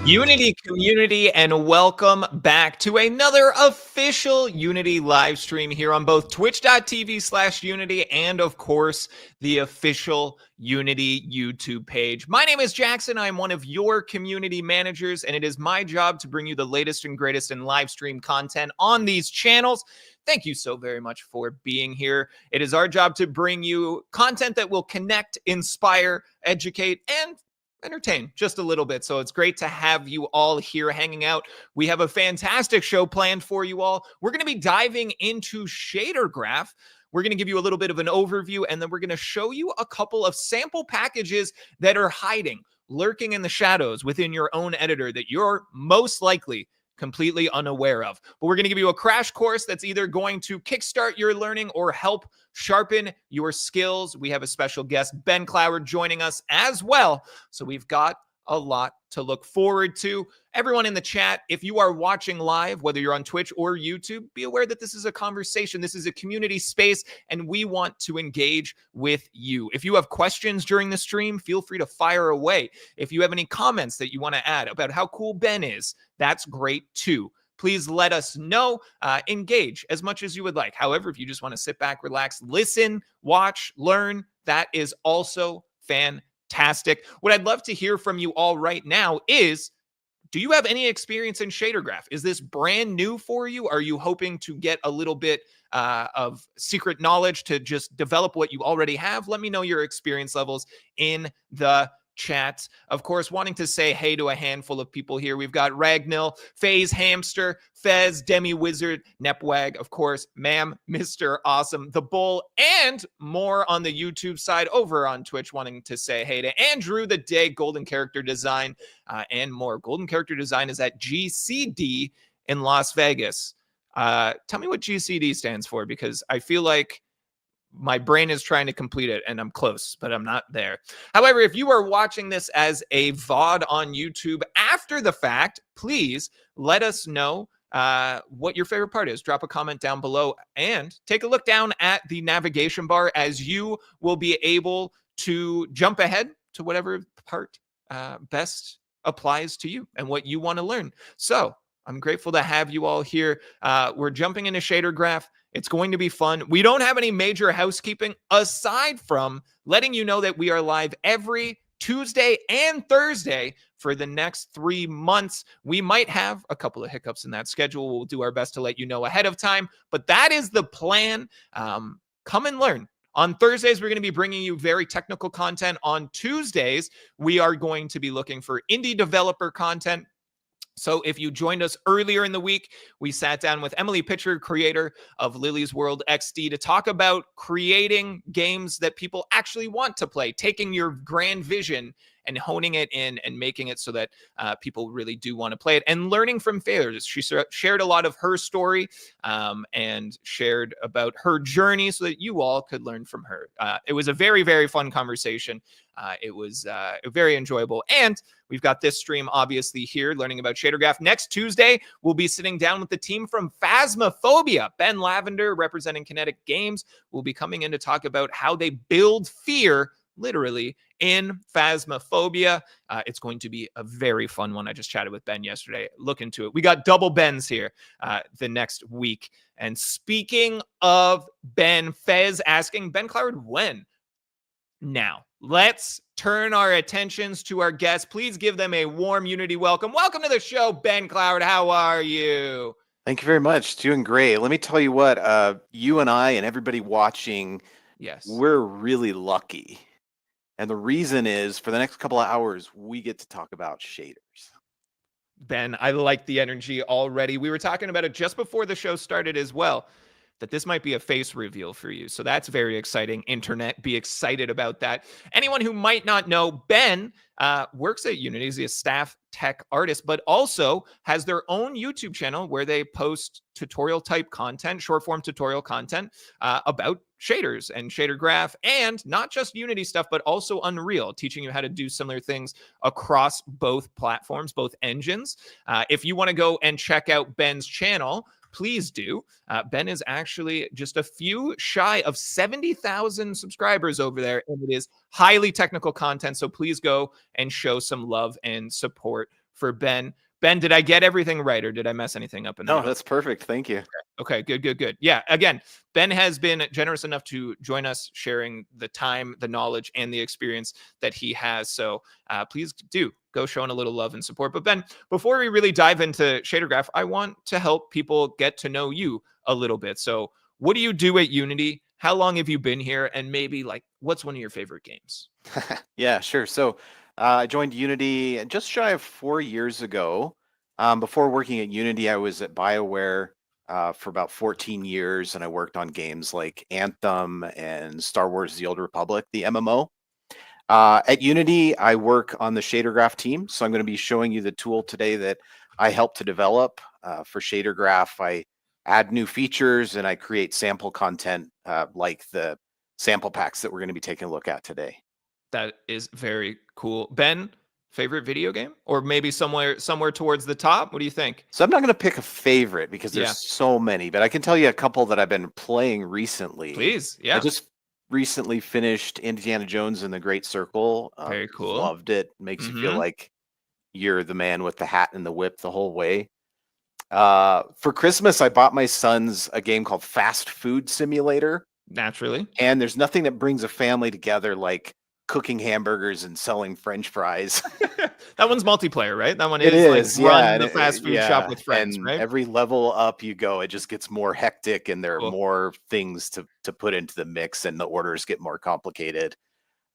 Unity community, and welcome back to another official Unity live stream here on both twitch.tv/Unity and, of course, the official Unity YouTube page. My name is Jackson. I am one of your community managers, and it is my job to bring you the latest and greatest in live stream content on these channels. Thank you so very much for being here. It is our job to bring you content that will connect, inspire, educate, and entertain just a little bit. So it's great to have you all here hanging out. We have a fantastic show planned for you all. We're going to be diving into shader graph. We're going to give you a little bit of an overview, and then we're going to show you a couple of sample packages that are hiding, lurking in the shadows within your own editor that you're most likely completely unaware of. But we're going to give you a crash course that's either going to kickstart your learning or help sharpen your skills. We have a special guest, Ben Cloward, joining us as well. So we've got a lot to look forward to. Everyone in the chat, if you are watching live, whether you're on Twitch or YouTube, be aware that this is a conversation. This is a community space, and we want to engage with you. If you have questions during the stream, feel free to fire away. If you have any comments that you want to add about how cool Ben is, that's great too. Please let us know. Engage as much as you would like. However, if you just want to sit back, relax, listen, watch, learn, that is also fantastic. What I'd love to hear from you all right now is, do you have any experience in shader graph? Is this brand new for you? Are you hoping to get a little bit of secret knowledge to just develop what you already have? Let me know your experience levels in the chat. Of course, wanting to say hey to a handful of people here. We've got Ragnil, FaZe Hamster, Fez, Demi Wizard, Nepwag, of course, Ma'am, Mr. Awesome, The Bull, and more on the YouTube side. Over on Twitch, wanting to say hey to Andrew the Day, Golden Character Design, and more. Golden Character Design is at GCD in Las Vegas. Tell me what GCD stands for, because I feel like my brain is trying to complete it and I'm close, but I'm not there. However, if you are watching this as a VOD on YouTube after the fact, please let us know what your favorite part is. Drop a comment down below and take a look down at the navigation bar, as you will be able to jump ahead to whatever part best applies to you and what you want to learn. So I'm grateful to have you all here. We're jumping into shader graph. It's going to be fun. We don't have any major housekeeping aside from letting you know that we are live every Tuesday and Thursday for the next 3 months. We might have a couple of hiccups in that schedule. We'll do our best to let you know ahead of time, but that is the plan. Come and learn. On Thursdays, we're going to be bringing you very technical content. On Tuesdays, we are going to be looking for indie developer content. So if you joined us earlier in the week, we sat down with Emily Pitcher, creator of Lily's World XD, to talk about creating games that people actually want to play, taking your grand vision and honing it in and making it so that people really do want to play it, and learning from failures. She shared a lot of her story and shared about her journey so that you all could learn from her. It was a very, very fun conversation. It was very enjoyable. And we've got this stream obviously here, learning about shader graph. Next Tuesday, we'll be sitting down with the team from Phasmophobia. Ben Lavender, representing Kinetic Games, will be coming in to talk about how they build fear, literally, in Phasmophobia. It's going to be a very fun one. I just chatted with Ben yesterday. Look into it. We got double Bens here the next week. And speaking of Ben, Fez asking, Ben Cloward, when? Now, let's turn our attentions to our guests. Please give them a warm Unity welcome. Welcome to the show, Ben Cloward. How are you? Thank you very much. Doing great. Let me tell you what, you and I and everybody watching, yes, we're really lucky. And the reason is, for the next couple of hours, we get to talk about shaders. Ben, I like the energy already. We were talking about it just before the show started as well, that this might be a face reveal for you. So that's very exciting. Internet, be excited about that. Anyone who might not know, Ben works at Unity. He's a staff tech artist, but also has their own YouTube channel where they post tutorial type content, short form tutorial content about shaders and shader graph, and not just Unity stuff, but also Unreal, teaching you how to do similar things across both platforms, both engines. If you want to go and check out Ben's channel, please do. Ben is actually just a few shy of 70,000 subscribers over there, and it is highly technical content. So please go and show some love and support for Ben. Ben, did I get everything right, or did I mess anything up in the No, notes? that's perfect. Thank you. Okay, good. Yeah, again, Ben has been generous enough to join us, sharing the time, the knowledge, and the experience that he has. So please do go showing a little love and support. But Ben, before we really dive into ShaderGraph, I want to help people get to know you a little bit. So what do you do at Unity? How long have you been here? And maybe like, what's one of your favorite games? Yeah, sure. So I joined Unity just shy of 4 years ago. Before working at Unity, I was at BioWare for about 14 years, and I worked on games like Anthem and Star Wars: The Old Republic, the MMO. At Unity, I work on the ShaderGraph team, so I'm going to be showing you the tool today that I helped to develop for ShaderGraph. I add new features and I create sample content like the sample packs that we're going to be taking a look at today. That is very cool. Ben, favorite video game? Or maybe somewhere towards the top? What do you think? So I'm not going to pick a favorite because there's Yeah. so many, but I can tell you a couple that I've been playing recently. Please. I Yeah. just recently finished Indiana Jones and the Great Circle. Very cool. Loved it. Makes you feel like you're the man with the hat and the whip the whole way. For Christmas, I bought my sons a game called Fast Food Simulator. Naturally. And there's nothing that brings a family together like cooking hamburgers and selling French fries. That one's multiplayer, right? That one It is like yeah, run the fast food shop with friends, and right? every level up you go, it just gets more hectic, and there are Cool. more things to put into the mix, and the orders get more complicated.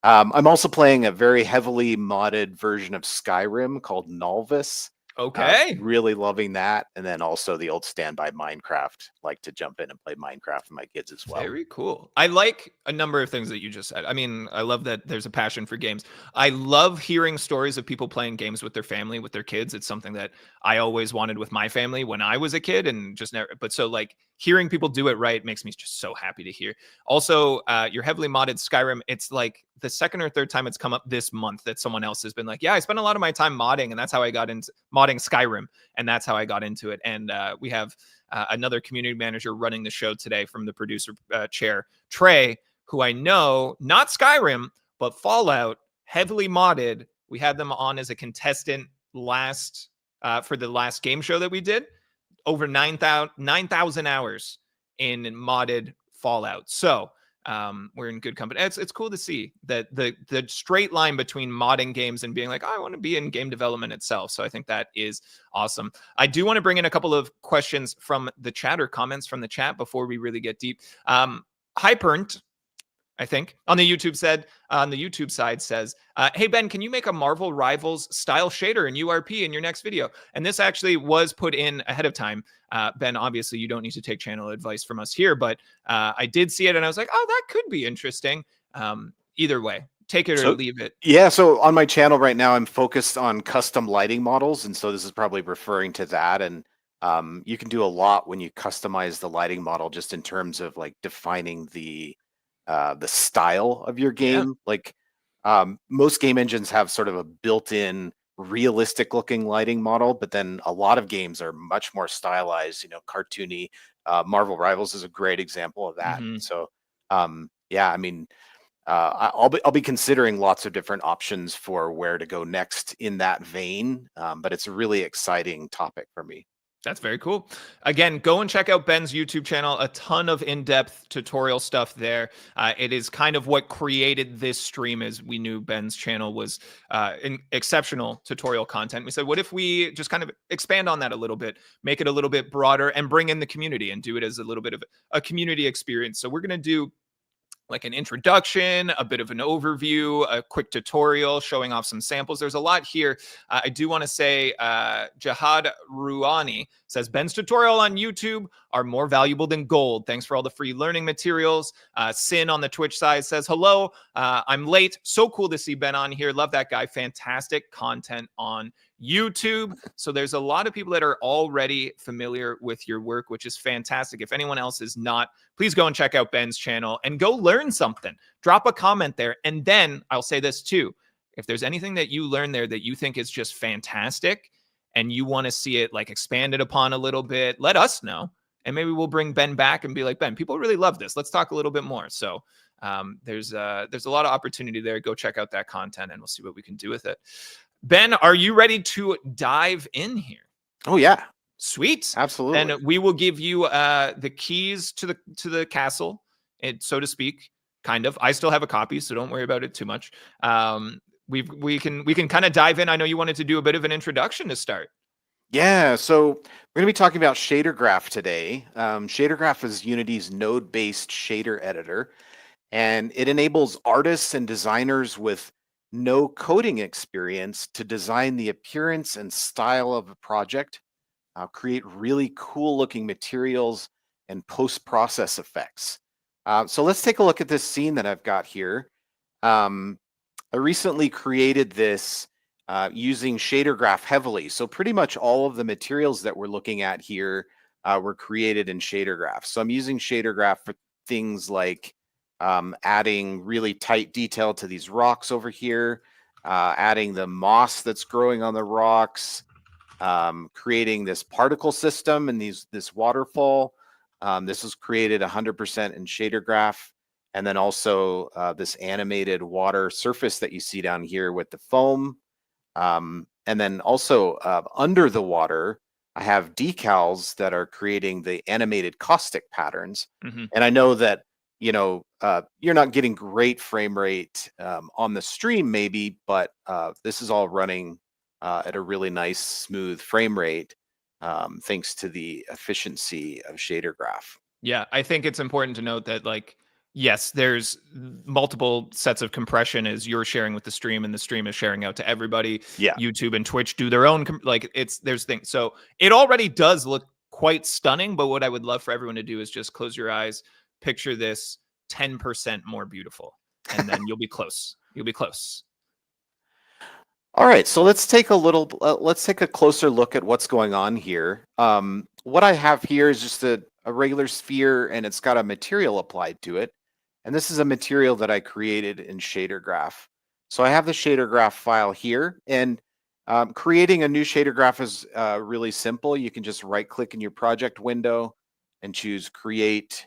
I'm also playing a very heavily modded version of Skyrim called Nulvis. Okay. Really loving that. And then also the old standby Minecraft. Like to jump in and play Minecraft with my kids as well. Very cool. I like a number of things that you just said. I mean, I love that there's a passion for games. I love hearing stories of people playing games with their family, with their kids. It's something that I always wanted with my family when I was a kid, and just never. But so like hearing people do it right makes me just so happy to hear. Also, your heavily modded Skyrim, it's like the second or third time it's come up this month that someone else has been like, yeah, I spent a lot of my time modding, and that's how I got into modding Skyrim, and that's how I got into it. And we have another community manager running the show today from the producer chair, Trey, who I know, not Skyrim, but Fallout, heavily modded. We had them on as a contestant for the last game show that we did. Over 9,000 hours in modded Fallout. So we're in good company. It's cool to see that the straight line between modding games and being like, oh, I want to be in game development itself. So I think that is awesome. I do want to bring in a couple of questions from the chat or comments from the chat before we really get deep. Hypernt, I think, on the YouTube side says, hey, Ben, can you make a Marvel Rivals style shader in URP in your next video? And this actually was put in ahead of time. Ben, obviously, you don't need to take channel advice from us here, but I did see it and I was like, oh, that could be interesting. Either way, take it or leave it. Yeah, so on my channel right now, I'm focused on custom lighting models. And so this is probably referring to that. And you can do a lot when you customize the lighting model just in terms of like defining the style of your game. Like most game engines have sort of a built-in realistic looking lighting model, but then a lot of games are much more stylized, cartoony. Marvel Rivals is a great example of that. So yeah, I mean, I'll be considering lots of different options for where to go next in that vein, but it's a really exciting topic for me. That's very cool. Again, go and check out Ben's YouTube channel. A ton of in-depth tutorial stuff there. It is kind of what created this stream, as we knew Ben's channel was exceptional tutorial content. We said, what if we just kind of expand on that a little bit, make it a little bit broader, and bring in the community and do it as a little bit of a community experience. So we're going to do like an introduction, a bit of an overview, a quick tutorial showing off some samples. There's a lot here. I do want to say Jihad Rouhani says, Ben's tutorial on YouTube are more valuable than gold. Thanks for all the free learning materials. Sin on the Twitch side says, hello, I'm late. So cool to see Ben on here. Love that guy. Fantastic content on YouTube. So there's a lot of people that are already familiar with your work, which is fantastic. If anyone else is not, please go and check out Ben's channel and go learn something. Drop a comment there. And then I'll say this too. If there's anything that you learn there that you think is just fantastic and you want to see it like expanded upon a little bit, let us know. And maybe we'll bring Ben back and be like, Ben, people really love this. Let's talk a little bit more. So there's a lot of opportunity there. Go check out that content and we'll see what we can do with it. Ben, are you ready to dive in here? Oh yeah, Sweet. absolutely. Then we will give you the keys to the castle, so to speak. Kind of. I still have a copy, so don't worry about it too much. We can kind of dive in. I know you wanted to do a bit of an introduction to start. Yeah, so we're going to be talking about Shader Graph today. Shader Graph is Unity's node-based shader editor, and it enables artists and designers with no coding experience to design the appearance and style of a project, create really cool-looking materials, and post-process effects. So let's take a look at this scene that I've got here. I recently created this using Shader Graph heavily. So pretty much all of the materials that we're looking at here were created in Shader Graph. So I'm using Shader Graph for things like adding really tight detail to these rocks over here, adding the moss that's growing on the rocks, creating this particle system and this waterfall. This was created 100% in Shader Graph. And then also this animated water surface that you see down here with the foam. And then also under the water, I have decals that are creating the animated caustic patterns. And I know that, you're not getting great frame rate on the stream maybe, but this is all running at a really nice, smooth frame rate, thanks to the efficiency of Shader Graph. Yeah, I think it's important to note that, like, yes, there's multiple sets of compression as you're sharing with the stream, and the stream is sharing out to everybody. Yeah. YouTube and Twitch do their own, there's things. So it already does look quite stunning, but what I would love for everyone to do is just close your eyes, picture this 10% more beautiful, and then you'll be close. You'll be close. All right, so let's take a closer look at what's going on here. What I have here is just a regular sphere, and it's got a material applied to it. And this is a material that I created in Shader Graph. So I have the Shader Graph file here, and creating a new Shader Graph is really simple. You can just right-click in your project window and choose Create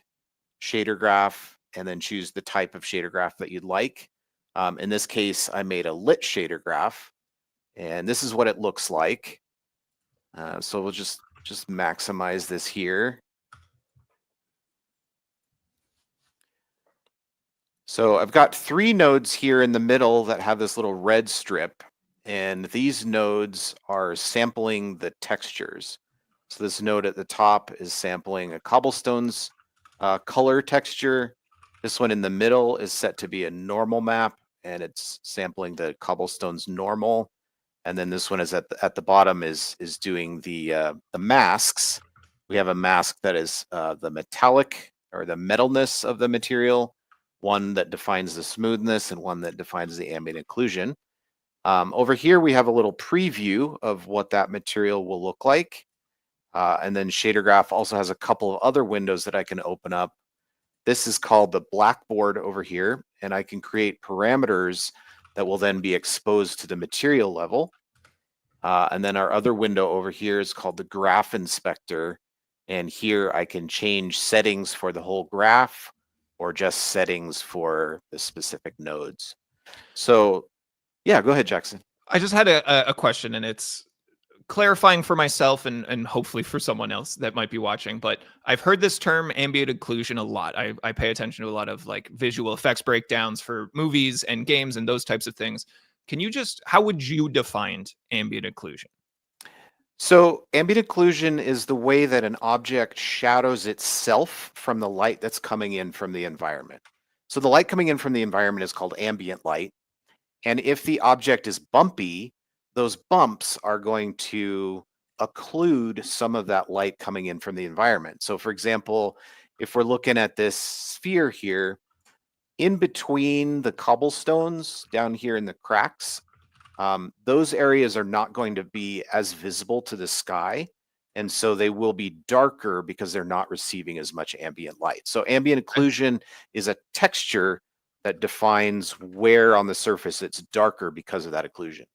Shader Graph, and then choose the type of Shader Graph that you'd like. In this case, I made a lit Shader Graph. And this is what it looks like. So we'll just maximize this here. So I've got 3 nodes here in the middle that have this little red strip. And these nodes are sampling the textures. So this node at the top is sampling a cobblestone's color texture. This one in the middle is set to be a normal map, and it's sampling the cobblestone's normal. And then this one is at the bottom is doing the masks. We have a mask that is the metallic or the metalness of the material, one that defines the smoothness, and one that defines the ambient occlusion. Over here, we have a little preview of what that material will look like. And then Shader Graph also has a couple of other windows that I can open up. This is called the blackboard over here, and I can create parameters that will then be exposed to the material level. And then our other window over here is called the graph inspector. And here I can change settings for the whole graph or just settings for the specific nodes. So yeah, go ahead, Jackson. I just had a question, and it's clarifying for myself and hopefully for someone else that might be watching, but I've heard this term ambient occlusion a lot. I pay attention to a lot of like visual effects breakdowns for movies and games and those types of things. How would you define ambient occlusion? So ambient occlusion is the way that an object shadows itself from the light that's coming in from the environment. So the light coming in from the environment is called ambient light. And if the object is bumpy, those bumps are going to occlude some of that light coming in from the environment. So for example, if we're looking at this sphere here, in between the cobblestones down here in the cracks, those areas are not going to be as visible to the sky. And so they will be darker because they're not receiving as much ambient light. So ambient occlusion is a texture that defines where on the surface it's darker because of that occlusion.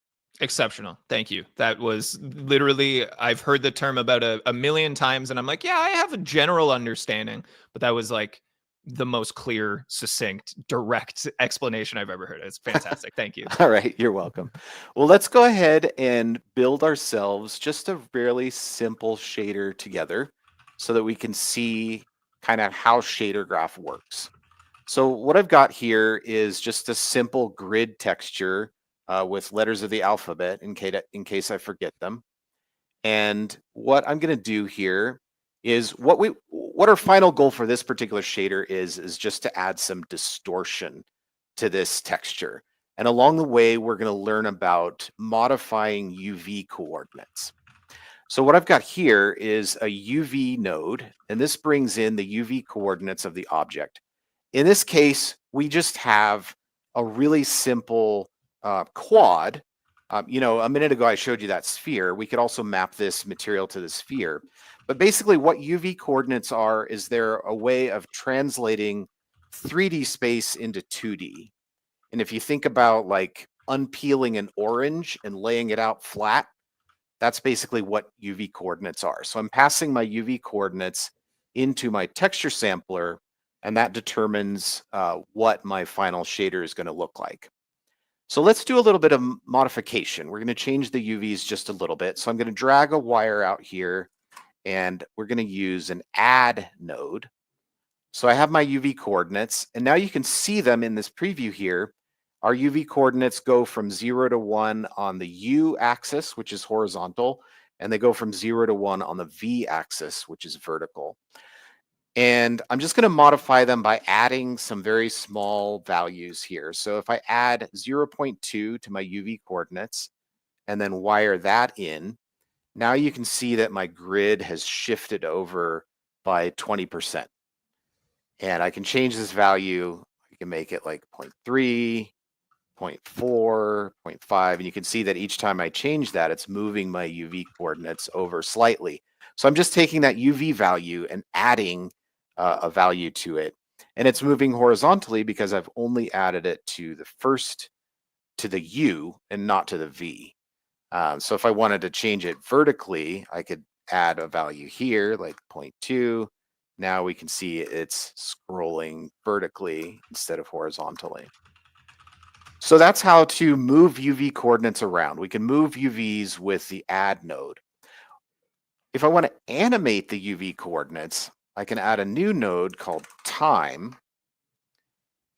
Exceptional. Thank you. That was literally, I've heard the term about a million times, and I'm like, yeah, I have a general understanding, but that was like the most clear, succinct, direct explanation I've ever heard. It's fantastic. Thank you. All right, you're welcome. Well, let's go ahead and build ourselves just a really simple shader together so that we can see kind of how shader graph works. So what I've got here is just a simple grid texture with letters of the alphabet in case I forget them. And what I'm going to do here is what our final goal for this particular shader is just to add some distortion to this texture. And along the way, we're going to learn about modifying UV coordinates. So what I've got here is a UV node, and this brings in the UV coordinates of the object. In this case, we just have a really simple quad. A minute ago, I showed you that sphere. We could also map this material to the sphere. But basically what UV coordinates are is they're a way of translating 3D space into 2D. And if you think about like unpeeling an orange and laying it out flat, that's basically what UV coordinates are. So I'm passing my UV coordinates into my texture sampler, and that determines what my final shader is going to look like. So let's do a little bit of modification. We're going to change the UVs just a little bit. So I'm going to drag a wire out here, and we're going to use an add node. So I have my UV coordinates, and now you can see them in this preview here. Our UV coordinates go from 0 to 1 on the U axis, which is horizontal, and they go from 0 to 1 on the V axis, which is vertical. And I'm just going to modify them by adding some very small values here. So if I add 0.2 to my UV coordinates and then wire that in, now you can see that my grid has shifted over by 20%. And I can change this value. I can make it like 0.3, 0.4, 0.5, and you can see that each time I change that, it's moving my UV coordinates over slightly. So I'm just taking that UV value and adding a value to it, and it's moving horizontally because I've only added it to the U and not to the V. So if I wanted to change it vertically, I could add a value here like 0.2. Now we can see it's scrolling vertically instead of horizontally. So that's how to move UV coordinates around. We can move UVs with the add node. If I want to animate the UV coordinates, I can add a new node called time.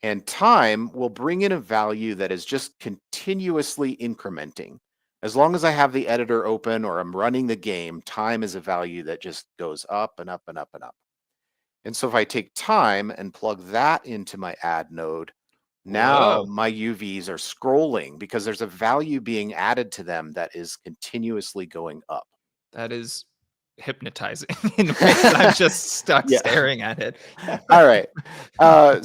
And time will bring in a value that is just continuously incrementing. As long as I have the editor open or I'm running the game, time is a value that just goes up and up and up and up. And so if I take time and plug that into my add node, now my UVs are scrolling because there's a value being added to them that is continuously going up. That is hypnotizing in ways that I'm just stuck staring at it. All right. I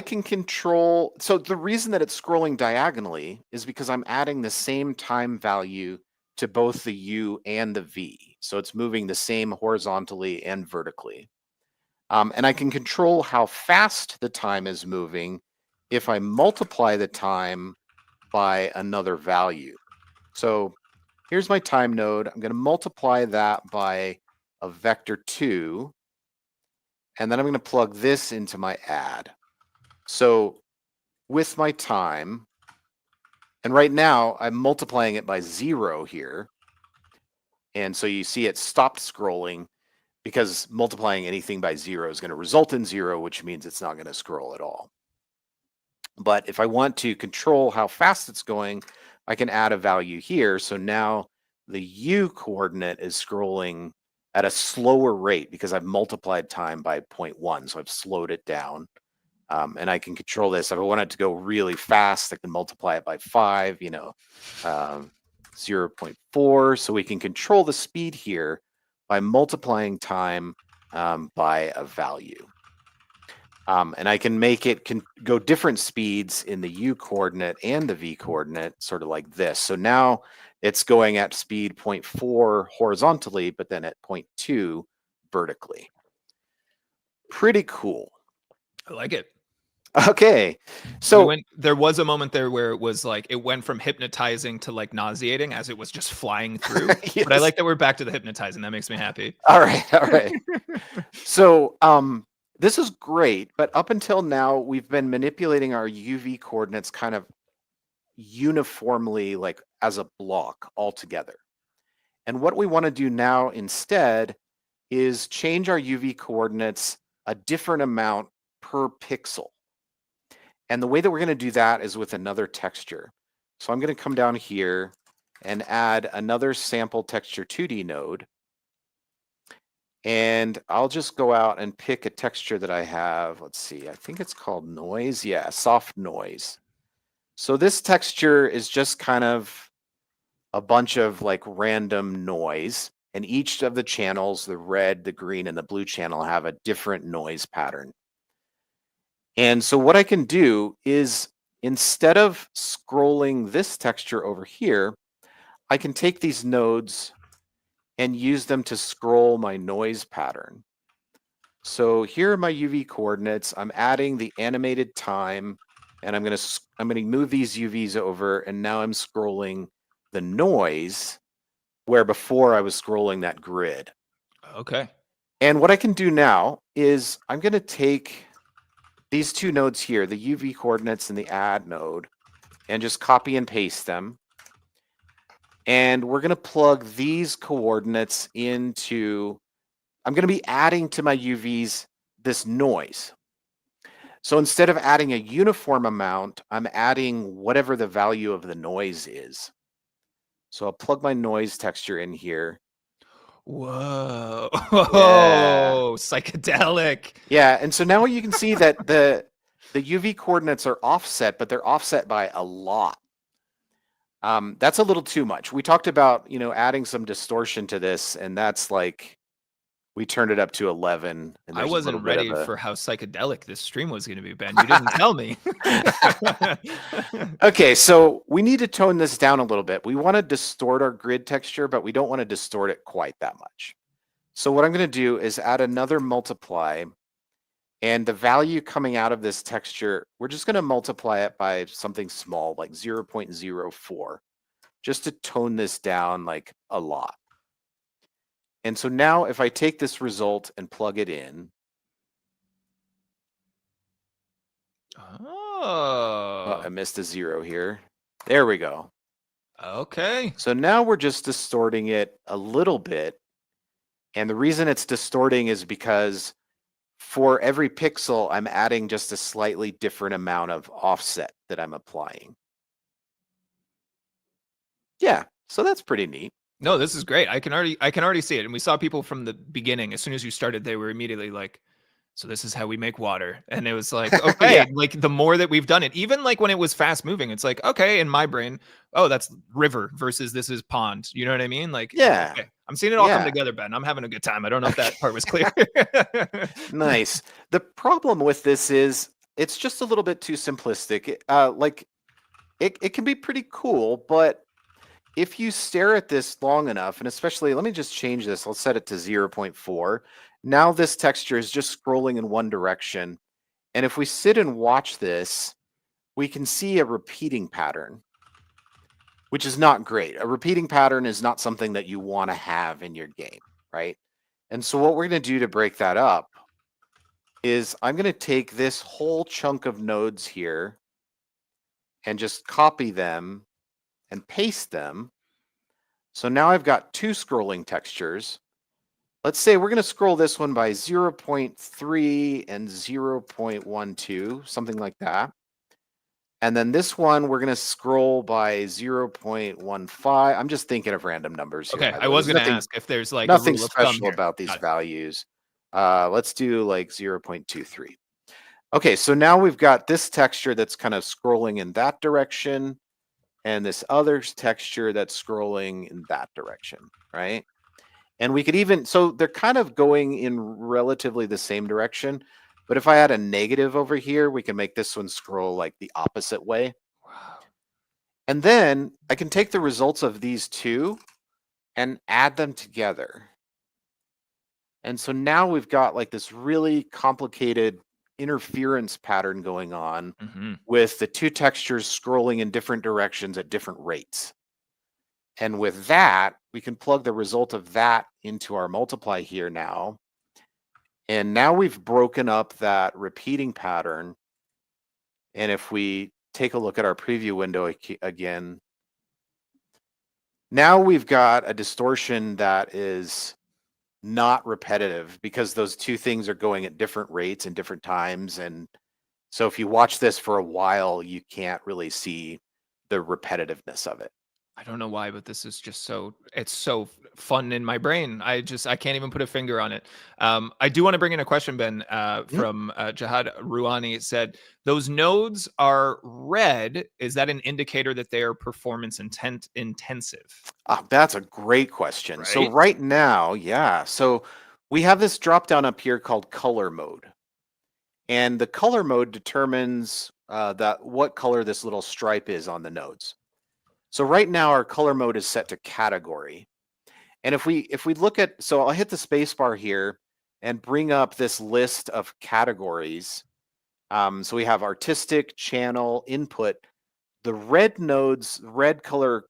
can control. So the reason that it's scrolling diagonally is because I'm adding the same time value to both the U and the V. So it's moving the same horizontally and vertically. And I can control how fast the time is moving if I multiply the time by another value. So here's my time node. I'm going to multiply that by a vector 2. And then I'm going to plug this into my add. So with my time, and right now I'm multiplying it by 0 here. And so you see it stopped scrolling because multiplying anything by 0 is going to result in 0, which means it's not going to scroll at all. But if I want to control how fast it's going, I can add a value here. So now the U coordinate is scrolling at a slower rate because I've multiplied time by 0.1. So I've slowed it down. And I can control this. If I want it to go really fast, I can multiply it by 5, 0.4. So we can control the speed here by multiplying time by a value. And I can make it go different speeds in the U coordinate and the V coordinate, sort of like this. So now it's going at speed 0.4 horizontally, but then at 0.2 vertically. Pretty cool. I like it. Okay. So there was a moment there where it was like it went from hypnotizing to like nauseating as it was just flying through. But I yes. like that we're back to the hypnotizing. That makes me happy. All right. All right. So this is great, but up until now, we've been manipulating our UV coordinates kind of uniformly, like as a block altogether. And what we want to do now instead is change our UV coordinates a different amount per pixel. And the way that we're going to do that is with another texture. So I'm going to come down here and add another sample texture 2D node. And I'll just go out and pick a texture that I have. Let's see, I think it's called noise. Yeah, soft noise. So this texture is just kind of a bunch of like random noise. And each of the channels, the red, the green, and the blue channel, have a different noise pattern. And so what I can do is, instead of scrolling this texture over here, I can take these nodes and use them to scroll my noise pattern. So here are my UV coordinates. I'm adding the animated time, and I'm going to move these UVs over, and now I'm scrolling the noise, where before I was scrolling that grid. Okay. And what I can do now is I'm going to take these two nodes here, the UV coordinates and the add node, and just copy and paste them. And we're going to plug these coordinates into, I'm going to be adding to my UVs this noise. So instead of adding a uniform amount, I'm adding whatever the value of the noise is. So I'll plug my noise texture in here. Whoa. Yeah. Psychedelic. Yeah, and so now you can see that the UV coordinates are offset, but they're offset by a lot. That's a little too much. We talked about, adding some distortion to this, and that's like, we turned it up to 11. And I there's wasn't ready for how psychedelic this stream was going to be, Ben. You didn't tell me. Okay, so we need to tone this down a little bit. We want to distort our grid texture, but we don't want to distort it quite that much. So what I'm going to do is add another multiply, and the value coming out of this texture, we're just going to multiply it by something small, like 0.04, just to tone this down like a lot. And so now if I take this result and plug it in. Oh, I missed a 0 here. There we go. Okay. So now we're just distorting it a little bit. And the reason it's distorting is because for every pixel, I'm adding just a slightly different amount of offset that I'm applying. Yeah, so that's pretty neat. No, this is great. I can already see it. And we saw people from the beginning. As soon as you started, they were immediately like, so this is how we make water. And it was like, okay, Yeah. like the more that we've done it, even like when it was fast moving, it's like, okay, in my brain, oh, that's river versus this is pond. You know what I mean? Like, Yeah. okay. I'm seeing it all come Yeah. together, Ben. I'm having a good time. I don't know if that part was clear. Nice. The problem with this is it's just a little bit too simplistic. Like it can be pretty cool, but if you stare at this long enough, and especially, let me just change this. I'll set it to 0.4. Now this texture is just scrolling in one direction. And if we sit and watch this, we can see a repeating pattern, which is not great. A repeating pattern is not something that you want to have in your game, right? And so what we're going to do to break that up is I'm going to take this whole chunk of nodes here and just copy them and paste them. So now I've got two scrolling textures. Let's say we're going to scroll this one by 0.3 and 0.12, something like that. And then this one, we're going to scroll by 0.15. I'm just thinking of random numbers here. Okay, I was going to ask if there's like nothing a rule of thumb special here. about these values. Let's do like 0.23. Okay, so now we've got this texture that's kind of scrolling in that direction, and this other texture that's scrolling in that direction, right? And we could even, so they're kind of going in relatively the same direction, but if I add a negative over here, we can make this one scroll like the opposite way. Wow. And then I can take the results of these two and add them together. And so now we've got like this really complicated interference pattern going on Mm-hmm. with the two textures scrolling in different directions at different rates. And with that, we can plug the result of that into our multiply here now. And now we've broken up that repeating pattern. And if we take a look at our preview window again, now we've got a distortion that is not repetitive because those two things are going at different rates and different times. And so if you watch this for a while, you can't really see the repetitiveness of it. I don't know why, but this is just it's so fun in my brain. I can't even put a finger on it. I do want to bring in a question, Ben, from Jihad Rouhani. Said, those nodes are red. Is that an indicator that they are performance intensive? That's a great question. Right? So right now, yeah. So we have this drop down up here called color mode. And the color mode determines what color this little stripe is on the nodes. So right now our color mode is set to category. And if we look at, so I'll hit the space bar here and bring up this list of categories. So we have artistic, channel, input. The red nodes, red color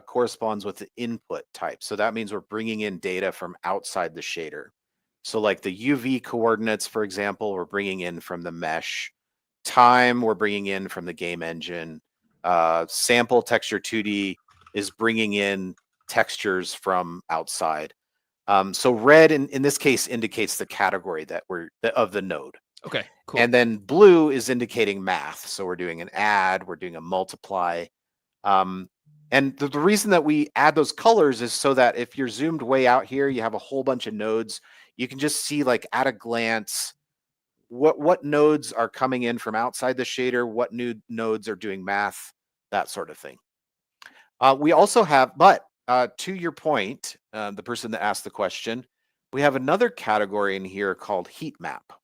corresponds with the input type. So that means we're bringing in data from outside the shader. So like the UV coordinates, for example, we're bringing in from the mesh. Time, we're bringing in from the game engine. Sample texture 2D is bringing in textures from outside. So red in this case indicates the category that of the node. Okay, cool. And then blue is indicating math. So we're doing an add, we're doing a multiply. And the reason that we add those colors is so that if you're zoomed way out here, you have a whole bunch of nodes. You can just see like at a glance what nodes are coming in from outside the shader, what new nodes are doing math, that sort of thing. We also have, but to your point, the person that asked the question, we have another category in here called heat map.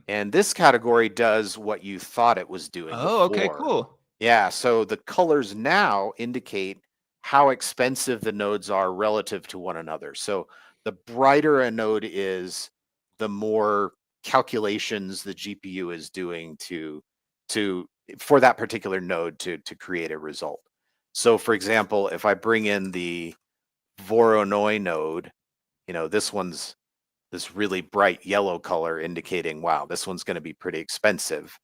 And this category does what you thought it was doing before. Okay, cool. Yeah, so the colors now indicate how expensive the nodes are relative to one another. So the brighter a node is, the more calculations the GPU is doing for that particular node to create a result. So for example, if I bring in the Voronoi node, this one's this really bright yellow color indicating, wow, this one's going to be pretty expensive.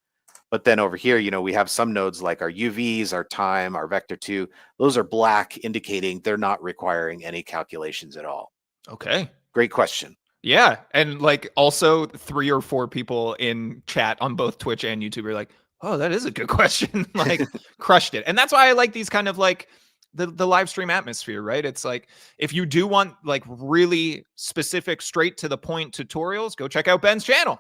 But then over here, we have some nodes like our UVs, our time, our vector 2. Those are black, indicating they're not requiring any calculations at all. Okay. Great question. Yeah. And like also 3 or 4 people in chat on both Twitch and YouTube are like, oh, that is a good question. Like crushed it. And that's why I like these kind of like the live stream atmosphere, right? It's like, if you do want like really specific, straight to the point tutorials, go check out Ben's channel.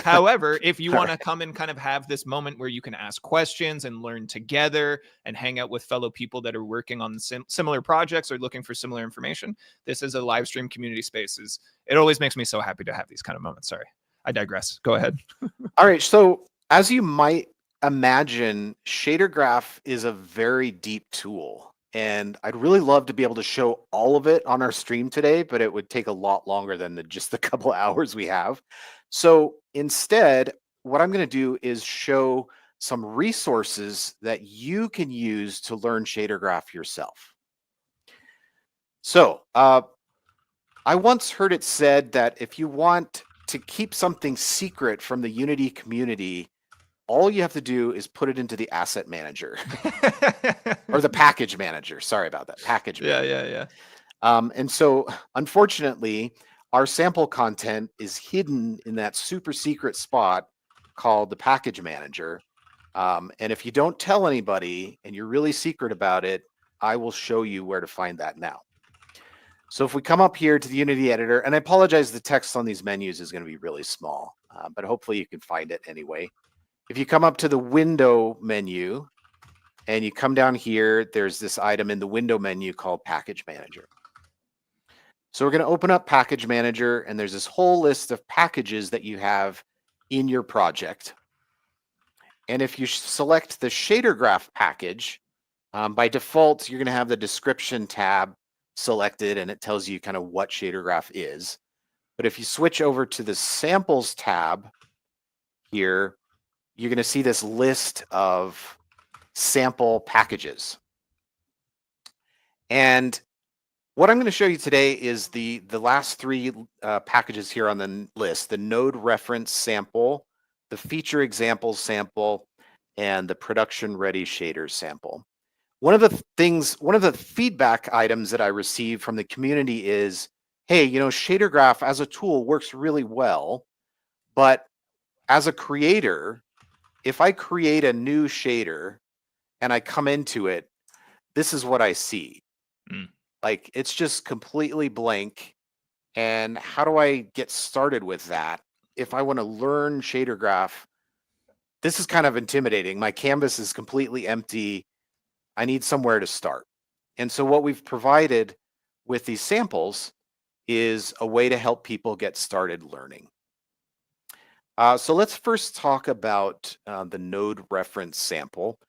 However, if you want to come and kind of have this moment where you can ask questions and learn together and hang out with fellow people that are working on similar projects or looking for similar information, this is a live stream community spaces. It always makes me so happy to have these kind of moments. Sorry, I digress. Go ahead. All right. So as you might imagine, Shader Graph is a very deep tool. And I'd really love to be able to show all of it on our stream today, but it would take a lot longer than just the couple of hours we have. So instead, what I'm going to do is show some resources that you can use to learn Shader Graph yourself. So I once heard it said that if you want to keep something secret from the Unity community, all you have to do is put it into the asset manager or the package manager. Sorry about that. Package manager. Yeah. And so unfortunately, our sample content is hidden in that super secret spot called the package manager. And if you don't tell anybody and you're really secret about it, I will show you where to find that now. So if we come up here to the Unity editor, and I apologize, the text on these menus is going to be really small, but hopefully you can find it anyway. If you come up to the window menu and you come down here, there's this item in the window menu called package manager. So we're going to open up package manager, and there's this whole list of packages that you have in your project. And if you select the shader graph package, by default, you're going to have the description tab selected, and it tells you kind of what shader graph is. But if you switch over to the samples tab, here, you're going to see this list of sample packages. And what I'm going to show you today is the last three packages here on the list: the node reference sample, the feature examples sample, and the production ready shaders sample. One of the feedback items that I received from the community is, hey, shader graph as a tool works really well, but as a creator, if I create a new shader and I come into it, this is what I see. Like, it's just completely blank. And how do I get started with that? If I want to learn shader graph, this is kind of intimidating. My canvas is completely empty. I need somewhere to start. And so what we've provided with these samples is a way to help people get started learning. So let's first talk about the node reference sample.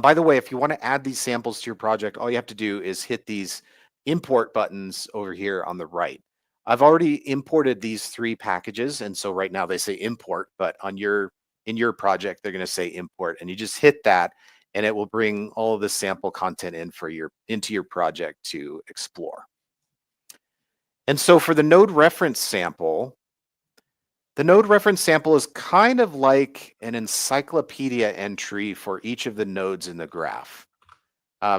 By the way, if you want to add these samples to your project, all you have to do is hit these import buttons over here on the right. I've already imported these three packages, and so right now they say import, but in your project, they're going to say import, and you just hit that, and it will bring all of the sample content into your project to explore. And so for the node reference sample, the node reference sample is kind of like an encyclopedia entry for each of the nodes in the graph.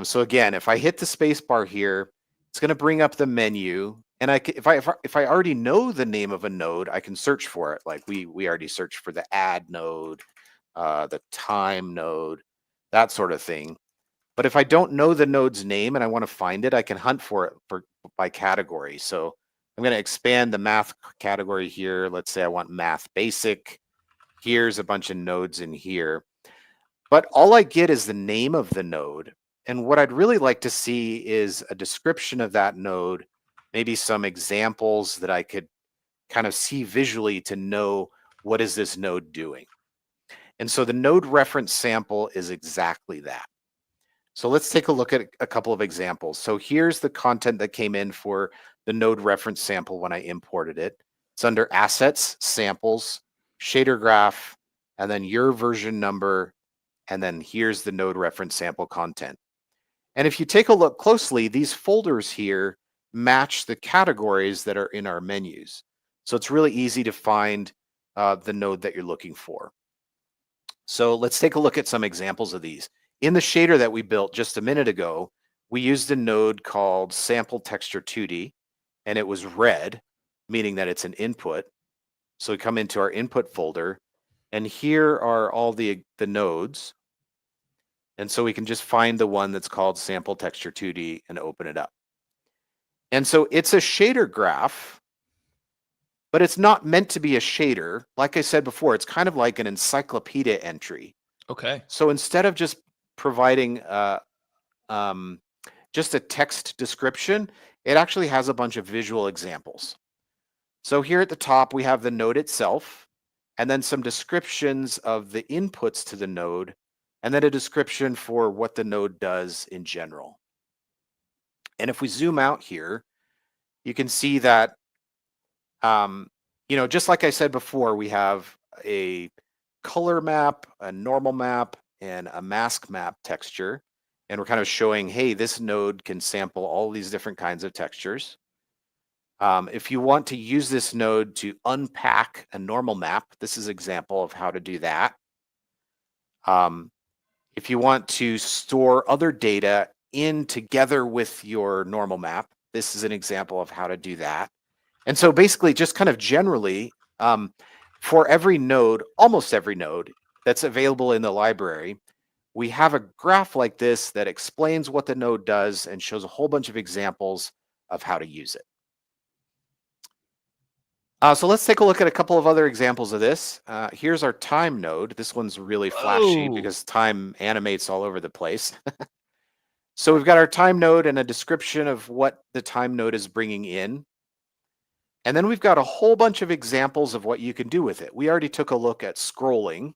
So again, if I hit the space bar here, it's going to bring up the menu. And if I already know the name of a node, I can search for it. Like we already searched for the add node, the time node, that sort of thing. But if I don't know the node's name and I want to find it, I can hunt for it by category. So I'm going to expand the math category here. Let's say I want math basic. Here's a bunch of nodes in here. But all I get is the name of the node. And what I'd really like to see is a description of that node, maybe some examples that I could kind of see visually to know what is this node doing. And so the node reference sample is exactly that. So let's take a look at a couple of examples. So here's the content that came in for the node reference sample when I imported it. It's under assets, samples, shader graph, and then your version number, and then here's the node reference sample content. And if you take a look closely, these folders here match the categories that are in our menus. So it's really easy to find the node that you're looking for. So let's take a look at some examples of these. In the shader that we built just a minute ago, we used a node called sample texture 2D, and it was red, meaning that it's an input. So we come into our input folder, and here are all the nodes. And so we can just find the one that's called sample texture 2D and open it up. And so it's a shader graph, but it's not meant to be a shader. Like I said before, it's kind of like an encyclopedia entry. Okay. So instead of just providing just a text description, it actually has a bunch of visual examples. So here at the top, we have the node itself, and then some descriptions of the inputs to the node, and then a description for what the node does in general. And if we zoom out here, you can see that, just like I said before, we have a color map, a normal map, and a mask map texture. And we're kind of showing, hey, this node can sample all these different kinds of textures. If you want to use this node to unpack a normal map, this is an example of how to do that. If you want to store other data in together with your normal map, this is an example of how to do that. And so basically, just kind of generally, for every node, almost every node that's available in the library, we have a graph like this that explains what the node does and shows a whole bunch of examples of how to use it. So let's take a look at a couple of other examples of this. Here's our time node. This one's really flashy because time animates all over the place. So we've got our time node and a description of what the time node is bringing in. And then we've got a whole bunch of examples of what you can do with it. We already took a look at scrolling.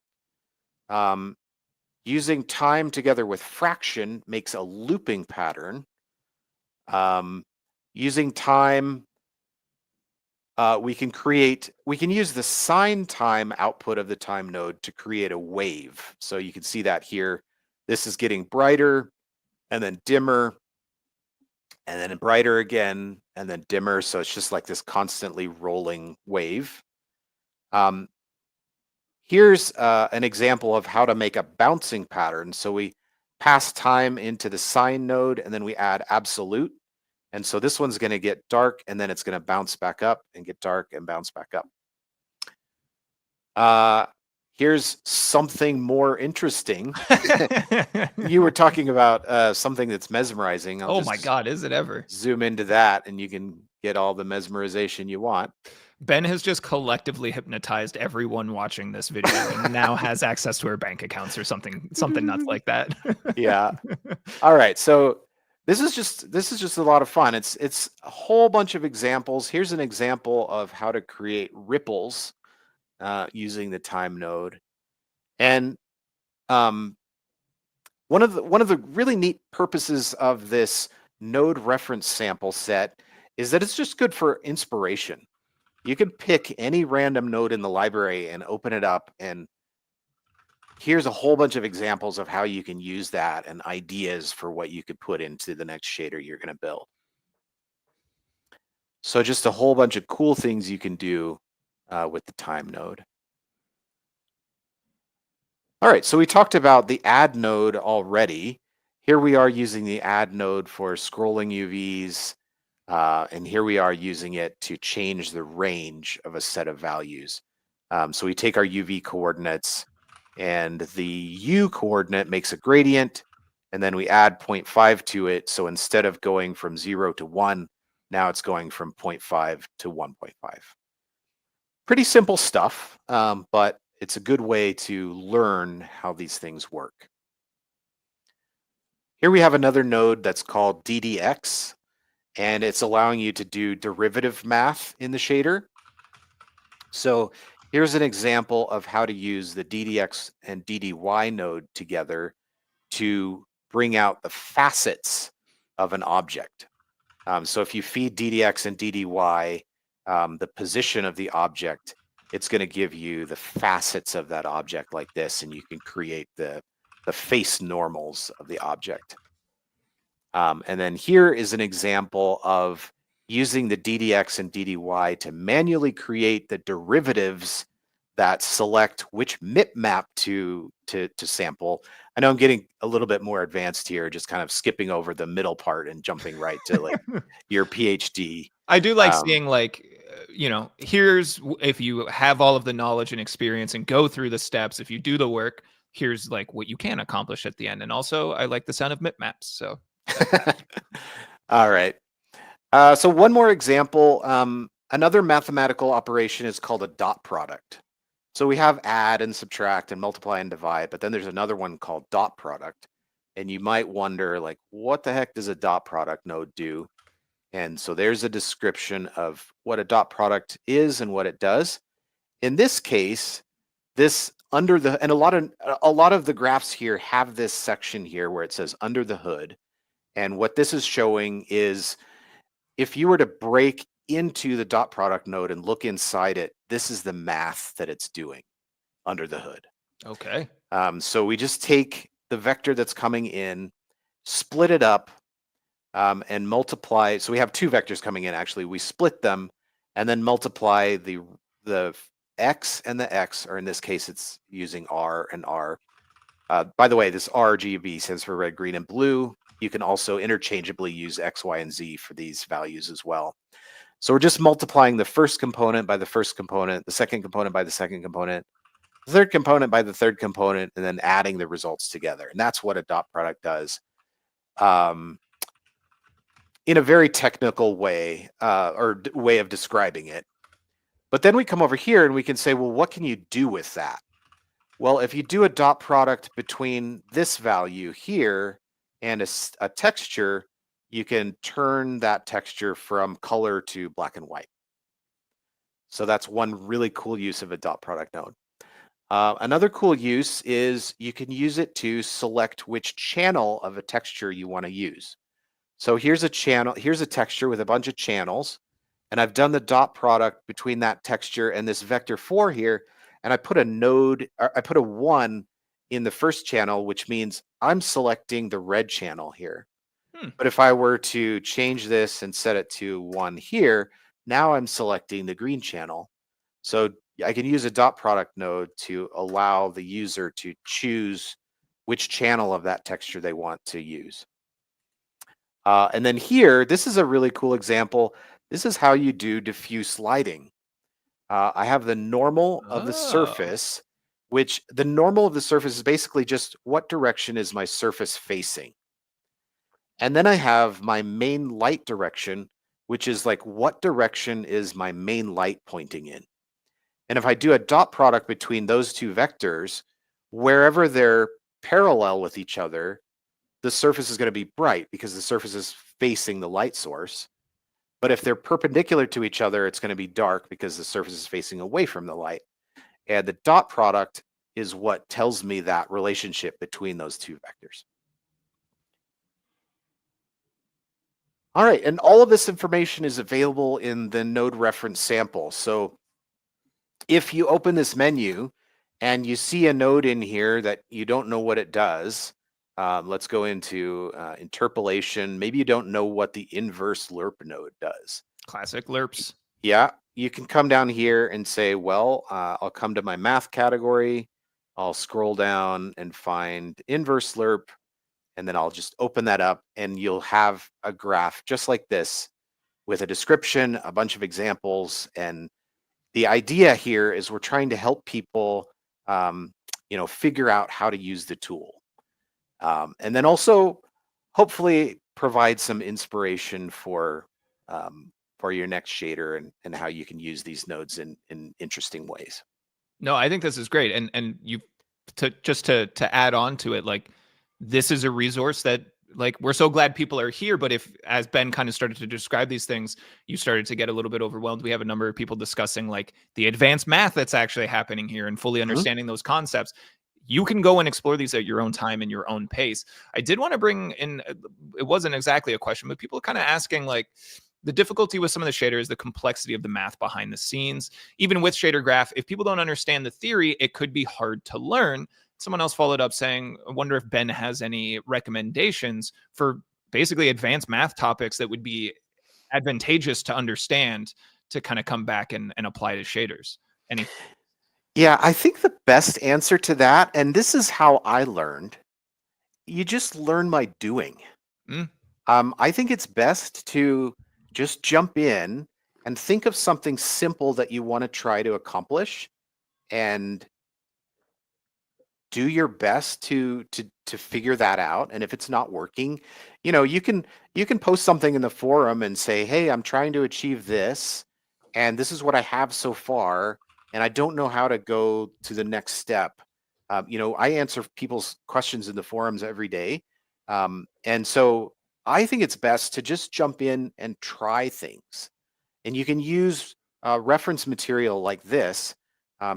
Using time together with fraction makes a looping pattern. Using time we can use the sine time output of the time node to create a wave. So you can see that here. This is getting brighter and then dimmer and then brighter again and then dimmer. So it's just like this constantly rolling wave. Here's an example of how to make a bouncing pattern. So we pass time into the sine node and then we add absolute. And so this one's going to get dark and then it's going to bounce back up and get dark and bounce back up. Here's something more interesting. You were talking about something that's mesmerizing. Oh my God, is it ever? Zoom into that and you can get all the mesmerization you want. Ben has just collectively hypnotized everyone watching this video and now has access to her bank accounts or something nuts like that. Yeah. All right. So this is just a lot of fun. It's a whole bunch of examples. Here's an example of how to create ripples using the time node. And one of the really neat purposes of this node reference sample set is that it's just good for inspiration. You can pick any random node in the library and open it up, and here's a whole bunch of examples of how you can use that and ideas for what you could put into the next shader you're going to build. So just a whole bunch of cool things you can do with the time node. All right, so we talked about the add node already. Here we are using the add node for scrolling UVs, and here we are using it to change the range of a set of values. So we take our UV coordinates, and the U coordinate makes a gradient, and then we add 0.5 to it. So instead of going from 0 to 1, now it's going from 0.5 to 1.5. Pretty simple stuff, but it's a good way to learn how these things work. Here we have another node that's called DDX, and it's allowing you to do derivative math in the shader. So here's an example of how to use the DDX and DDY node together to bring out the facets of an object. So if you feed DDX and DDY the position of the object, it's going to give you the facets of that object like this, and you can create the face normals of the object. And then here is an example of using the DDX and DDY to manually create the derivatives that select which MIP map to sample. I know I'm getting a little bit more advanced here, just kind of skipping over the middle part and jumping right to like your PhD. I do like seeing like, here's, if you have all of the knowledge and experience and go through the steps, if you do the work, here's like what you can accomplish at the end. And also I like the sound of MIP maps. So. All right. So one more example. Another mathematical operation is called a dot product. So we have add and subtract and multiply and divide, but then there's another one called dot product. And you might wonder, like, what the heck does a dot product node do? And so there's a description of what a dot product is and what it does. In this case, this under the, and a lot of the graphs here have this section here where it says under the hood. And what this is showing is if you were to break into the dot product node and look inside it, this is the math that it's doing under the hood. Okay. So we just take the vector that's coming in, split it up, and multiply. So we have two vectors coming in, actually. We split them and then multiply the x and the x, or in this case, it's using r and r. By the way, this RGB stands for red, green, and blue. You can also interchangeably use X, Y, and Z for these values as well. So we're just multiplying the first component by the first component, the second component by the second component, the third component by the third component, and then adding the results together. And that's what a dot product does in a very technical way, or way of describing it. But then we come over here and we can say, well, what can you do with that? Well, if you do a dot product between this value here and a texture, you can turn that texture from color to black and white. So that's one really cool use of a dot product node. Another cool use is you can use it to select which channel of a texture you want to use. So here's a channel, here's a texture with a bunch of channels, and I've done the dot product between that texture and this vector 4 here, and I put a node, or I put a 1 in the first channel, which means I'm selecting the red channel here. But if I were to change this and set it to 1 here, now I'm selecting the green channel. So I can use a dot product node to allow the user to choose which channel of that texture they want to use. And then here, this is a really cool example. This is how you do diffuse lighting. I have the normal of the surface, which the normal of the surface is basically just what direction is my surface facing. And then I have my main light direction, which is like what direction is my main light pointing in. And if I do a dot product between those two vectors, wherever they're parallel with each other, the surface is going to be bright because the surface is facing the light source. But if they're perpendicular to each other, it's going to be dark because the surface is facing away from the light. And the dot product is what tells me that relationship between those two vectors. All right, and all of this information is available in the node reference sample. So if you open this menu and you see a node in here that you don't know what it does, let's go into interpolation. Maybe you don't know what the inverse lerp node does. Classic lerps. Yeah, you can come down here and say, well, I'll come to my math category. I'll scroll down and find inverse lerp, and then I'll just open that up and you'll have a graph just like this with a description, a bunch of examples. And the idea here is we're trying to help people, figure out how to use the tool. And then also hopefully provide some inspiration for your next shader and how you can use these nodes in interesting ways. No, I think this is great. And you to add on to it, like, this is a resource that, like, we're so glad people are here. But if, as Ben kind of started to describe these things, you started to get a little bit overwhelmed. We have a number of people discussing like the advanced math that's actually happening here and fully understanding those concepts. You can go and explore these at your own time and your own pace. I did want to bring in, it wasn't exactly a question, but people kind of asking like, the difficulty with some of the shaders, the complexity of the math behind the scenes. Even with shader graph, if people don't understand the theory, it could be hard to learn. Someone else followed up saying, I wonder if Ben has any recommendations for basically advanced math topics that would be advantageous to understand to kind of come back and apply to shaders. Any? Yeah, I think the best answer to that, and this is how I learned, you just learn by doing. I think it's best to just jump in and think of something simple that you want to try to accomplish and do your best to figure that out. And if it's not working, you can post something in the forum and say, hey, I'm trying to achieve this, and this is what I have so far, and I don't know how to go to the next step. I answer people's questions in the forums every day. And so I think it's best to just jump in and try things. And you can use reference material like this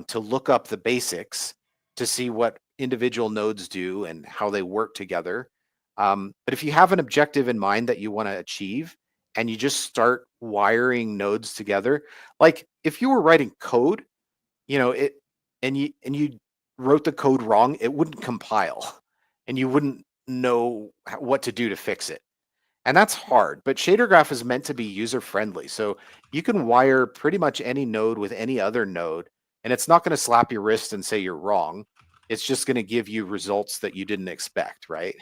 to look up the basics to see what individual nodes do and how they work together. But if you have an objective in mind that you want to achieve and you just start wiring nodes together, like if you were writing code, and you wrote the code wrong, it wouldn't compile and you wouldn't know what to do to fix it. And that's hard, but shader graph is meant to be user friendly. So you can wire pretty much any node with any other node, and it's not going to slap your wrist and say you're wrong. It's just going to give you results that you didn't expect, right?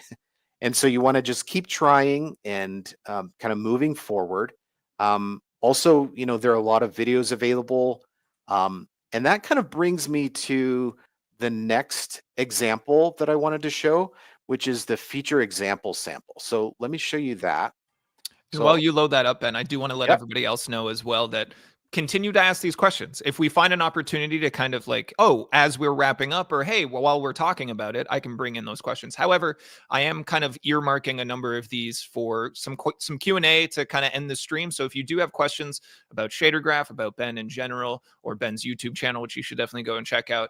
And so you want to just keep trying and kind of moving forward. Also, there are a lot of videos available. And that kind of brings me to the next example that I wanted to show, which is the feature example sample. So let me show you that. So, while you load that up, Ben, I do want to let everybody else know as well that continue to ask these questions. If we find an opportunity to kind of like, as we're wrapping up, or hey, while we're talking about it, I can bring in those questions. However, I am kind of earmarking a number of these for some Q&A to kind of end the stream. So if you do have questions about shader graph, about Ben in general, or Ben's YouTube channel, which you should definitely go and check out,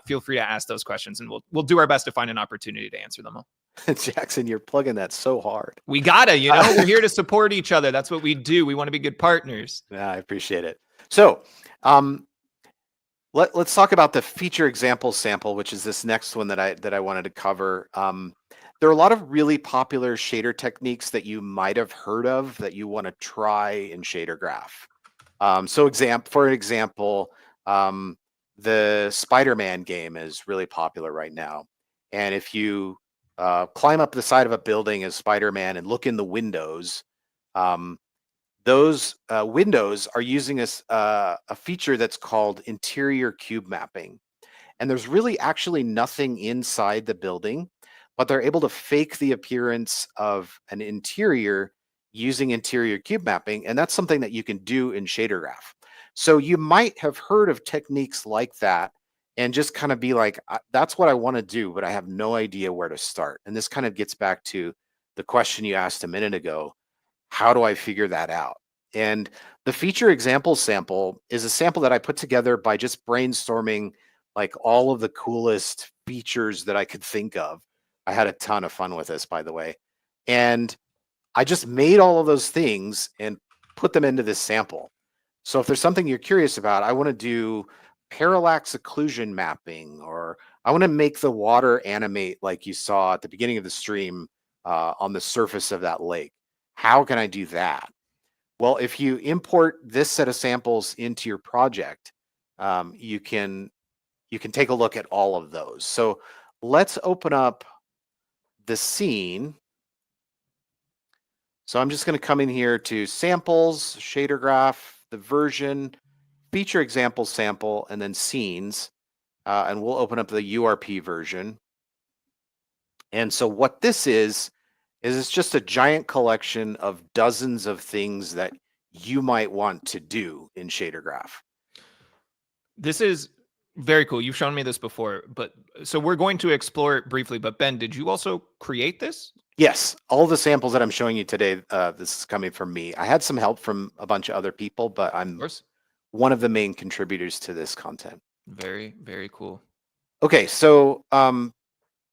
feel free to ask those questions, and we'll do our best to find an opportunity to answer them all. Jackson, you're plugging that so hard. We gotta, we're here to support each other. That's what we do. We want to be good partners. Yeah, I appreciate it. So let's talk about the feature example sample, which is this next one that I wanted to cover. There are a lot of really popular shader techniques that you might have heard of that you want to try in Shader Graph. For example, the Spider-Man game is really popular right now. And if you climb up the side of a building as Spider-Man and look in the windows, those windows are using a feature that's called interior cube mapping. And there's really actually nothing inside the building, but they're able to fake the appearance of an interior using interior cube mapping. And that's something that you can do in Shader Graph. So you might have heard of techniques like that and just kind of be like, that's what I want to do, but I have no idea where to start. And this kind of gets back to the question you asked a minute ago. How do I figure that out? And the feature example sample is a sample that I put together by just brainstorming like all of the coolest features that I could think of. I had a ton of fun with this, by the way. And I just made all of those things and put them into this sample. So if there's something you're curious about, I want to do parallax occlusion mapping, or I want to make the water animate like you saw at the beginning of the stream on the surface of that lake. How can I do that? Well, if you import this set of samples into your project, you can take a look at all of those. So let's open up the scene. So I'm just going to come in here to samples, shader graph, the version, feature example sample, and then scenes. And we'll open up the URP version. And so what this is it's just a giant collection of dozens of things that you might want to do in Shader Graph. This is very cool. You've shown me this before, but so we're going to explore it briefly. But Ben, did you also create this? Yes, all the samples that I'm showing you today, this is coming from me. I had some help from a bunch of other people, but I'm one of the main contributors to this content. Very, very cool. Okay, so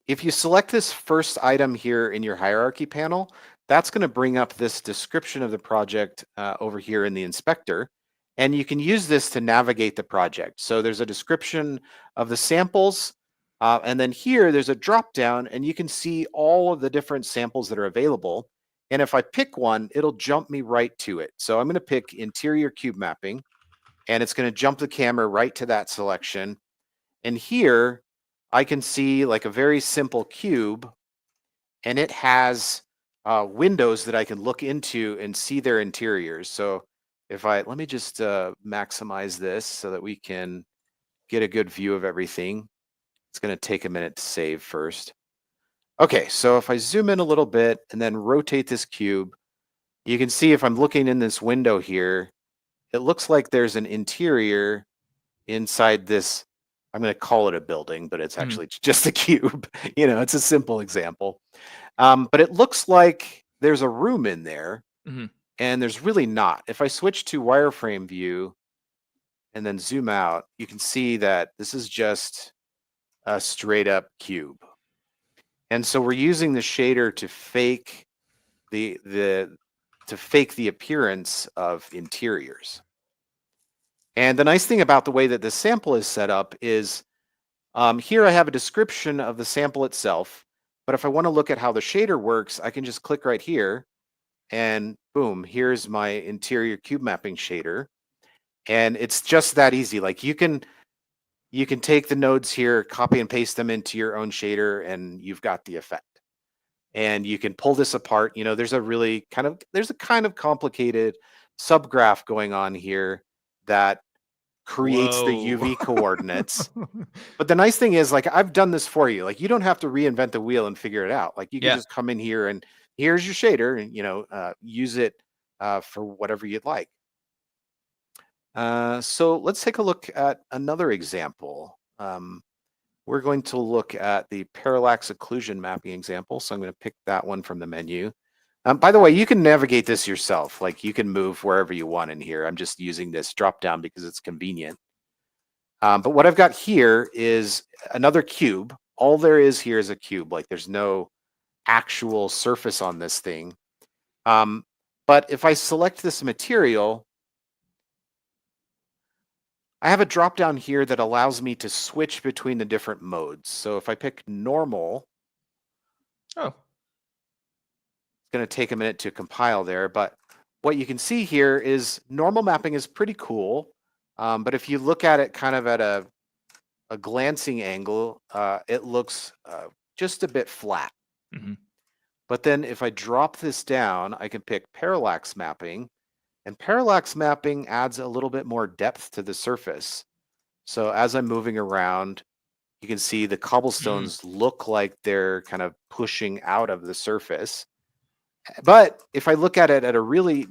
if you select this first item here in your hierarchy panel, that's going to bring up this description of the project over here in the inspector. And you can use this to navigate the project. So there's a description of the samples. And then here there's a drop down and you can see all of the different samples that are available. And if I pick one, it'll jump me right to it. So I'm going to pick interior cube mapping and it's going to jump the camera right to that selection. And here I can see like a very simple cube and it has windows that I can look into and see their interiors. So let me just maximize this so that we can get a good view of everything. It's going to take a minute to save first. Okay, so if I zoom in a little bit and then rotate this cube, you can see if I'm looking in this window here, it looks like there's an interior inside this. I'm going to call it a building, but it's actually just a cube. It's a simple example. But it looks like there's a room in there, and there's really not. If I switch to wireframe view and then zoom out, you can see that this is just a straight up cube. And so we're using the shader to fake the appearance of interiors. And the nice thing about the way that this sample is set up is here I have a description of the sample itself, but if I want to look at how the shader works, I can just click right here and boom, here's my interior cube mapping shader. And it's just that easy. Like you can take the nodes here, copy and paste them into your own shader, and you've got the effect. And you can pull this apart. There's a kind of complicated subgraph going on here that creates the UV coordinates. But the nice thing is, like, I've done this for you. Like, you don't have to reinvent the wheel and figure it out. Like, you can just come in here and here's your shader and, use it for whatever you'd like. So let's take a look at another example. We're going to look at the parallax occlusion mapping example. So I'm going to pick that one from the menu. By the way, you can navigate this yourself. Like you can move wherever you want in here. I'm just using this drop down because it's convenient. But what I've got here is another cube. All there is here is a cube. Like there's no actual surface on this thing. But if I select this material, I have a drop down here that allows me to switch between the different modes. So if I pick normal, Oh, it's going to take a minute to compile there, but what you can see here is normal mapping is pretty cool. But if you look at it kind of at a glancing angle, it looks just a bit flat. mm-hmm. But then if I drop this down, I can pick parallax mapping, and parallax mapping adds a little bit more depth to the surface. So as I'm moving around, you can see the cobblestones look like they're kind of pushing out of the surface. But if I look at it at a really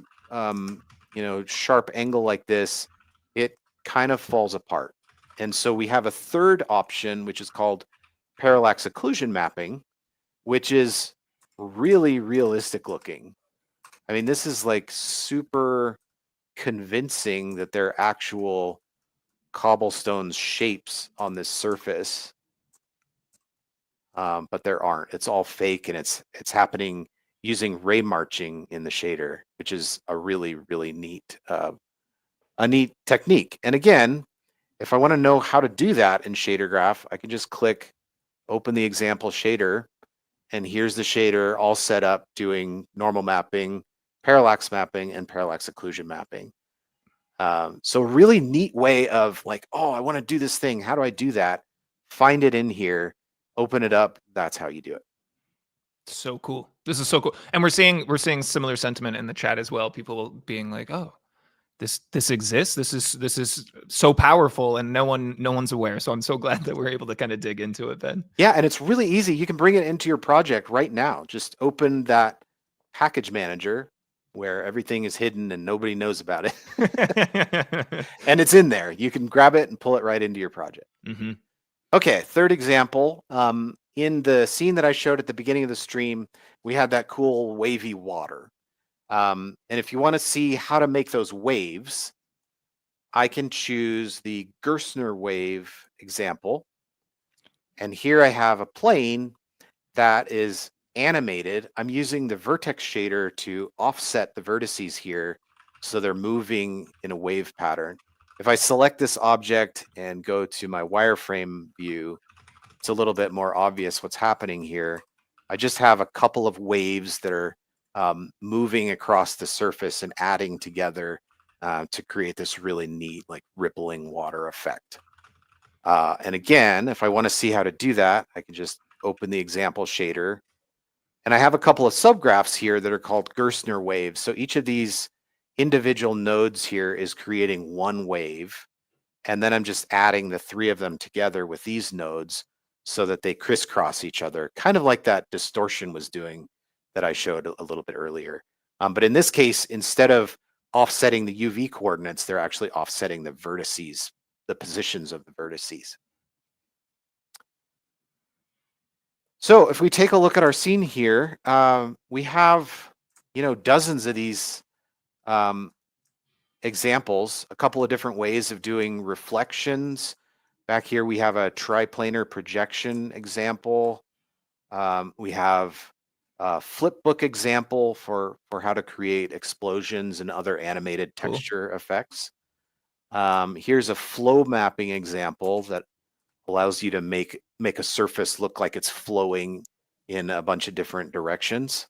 sharp angle like this, it kind of falls apart. And so we have a third option, which is called parallax occlusion mapping, which is really realistic looking. I mean, this is like super convincing that they're actual cobblestone shapes on this surface. But there aren't. It's all fake, and it's happening using ray marching in the shader, which is a really, really neat technique. And again, if I want to know how to do that in Shader Graph, I can just click open the example shader, and here's the shader all set up doing normal mapping, parallax mapping, and parallax occlusion mapping. So really neat way of like, oh, I want to do this thing. How do I do that? Find it in here, open it up. That's how you do it. So cool. This is so cool. And we're seeing similar sentiment in the chat as well. People being like, "Oh, this exists. This is so powerful, and no one's aware." So I'm so glad that we're able to kind of dig into it, Ben. Yeah, and it's really easy. You can bring it into your project right now. Just open that package manager where everything is hidden and nobody knows about it. And it's in there. You can grab it and pull it right into your project. Mm-hmm. Okay, third example. In the scene that I showed at the beginning of the stream, we had that cool wavy water. And if you want to see how to make those waves, I can choose the Gerstner wave example. And here I have a plane that is animated. I'm using the vertex shader to offset the vertices here so they're moving in a wave pattern. If I select this object and go to my wireframe view, it's a little bit more obvious what's happening here. I just have a couple of waves that are moving across the surface and adding together to create this really neat, like rippling water effect. And again, if I want to see how to do that, I can just open the example shader. And I have a couple of subgraphs here that are called Gerstner waves. So each of these individual nodes here is creating one wave. And then I'm just adding the three of them together with these nodes so that they crisscross each other, kind of like that distortion was doing that I showed a little bit earlier. But in this case, instead of offsetting the UV coordinates, they're actually offsetting the vertices, the positions of the vertices. So if we take a look at our scene here, we have, dozens of these examples, a couple of different ways of doing reflections. Back here, we have a triplanar projection example. We have a flipbook example for how to create explosions and other animated texture effects. Here's a flow mapping example that allows you to make a surface look like it's flowing in a bunch of different directions.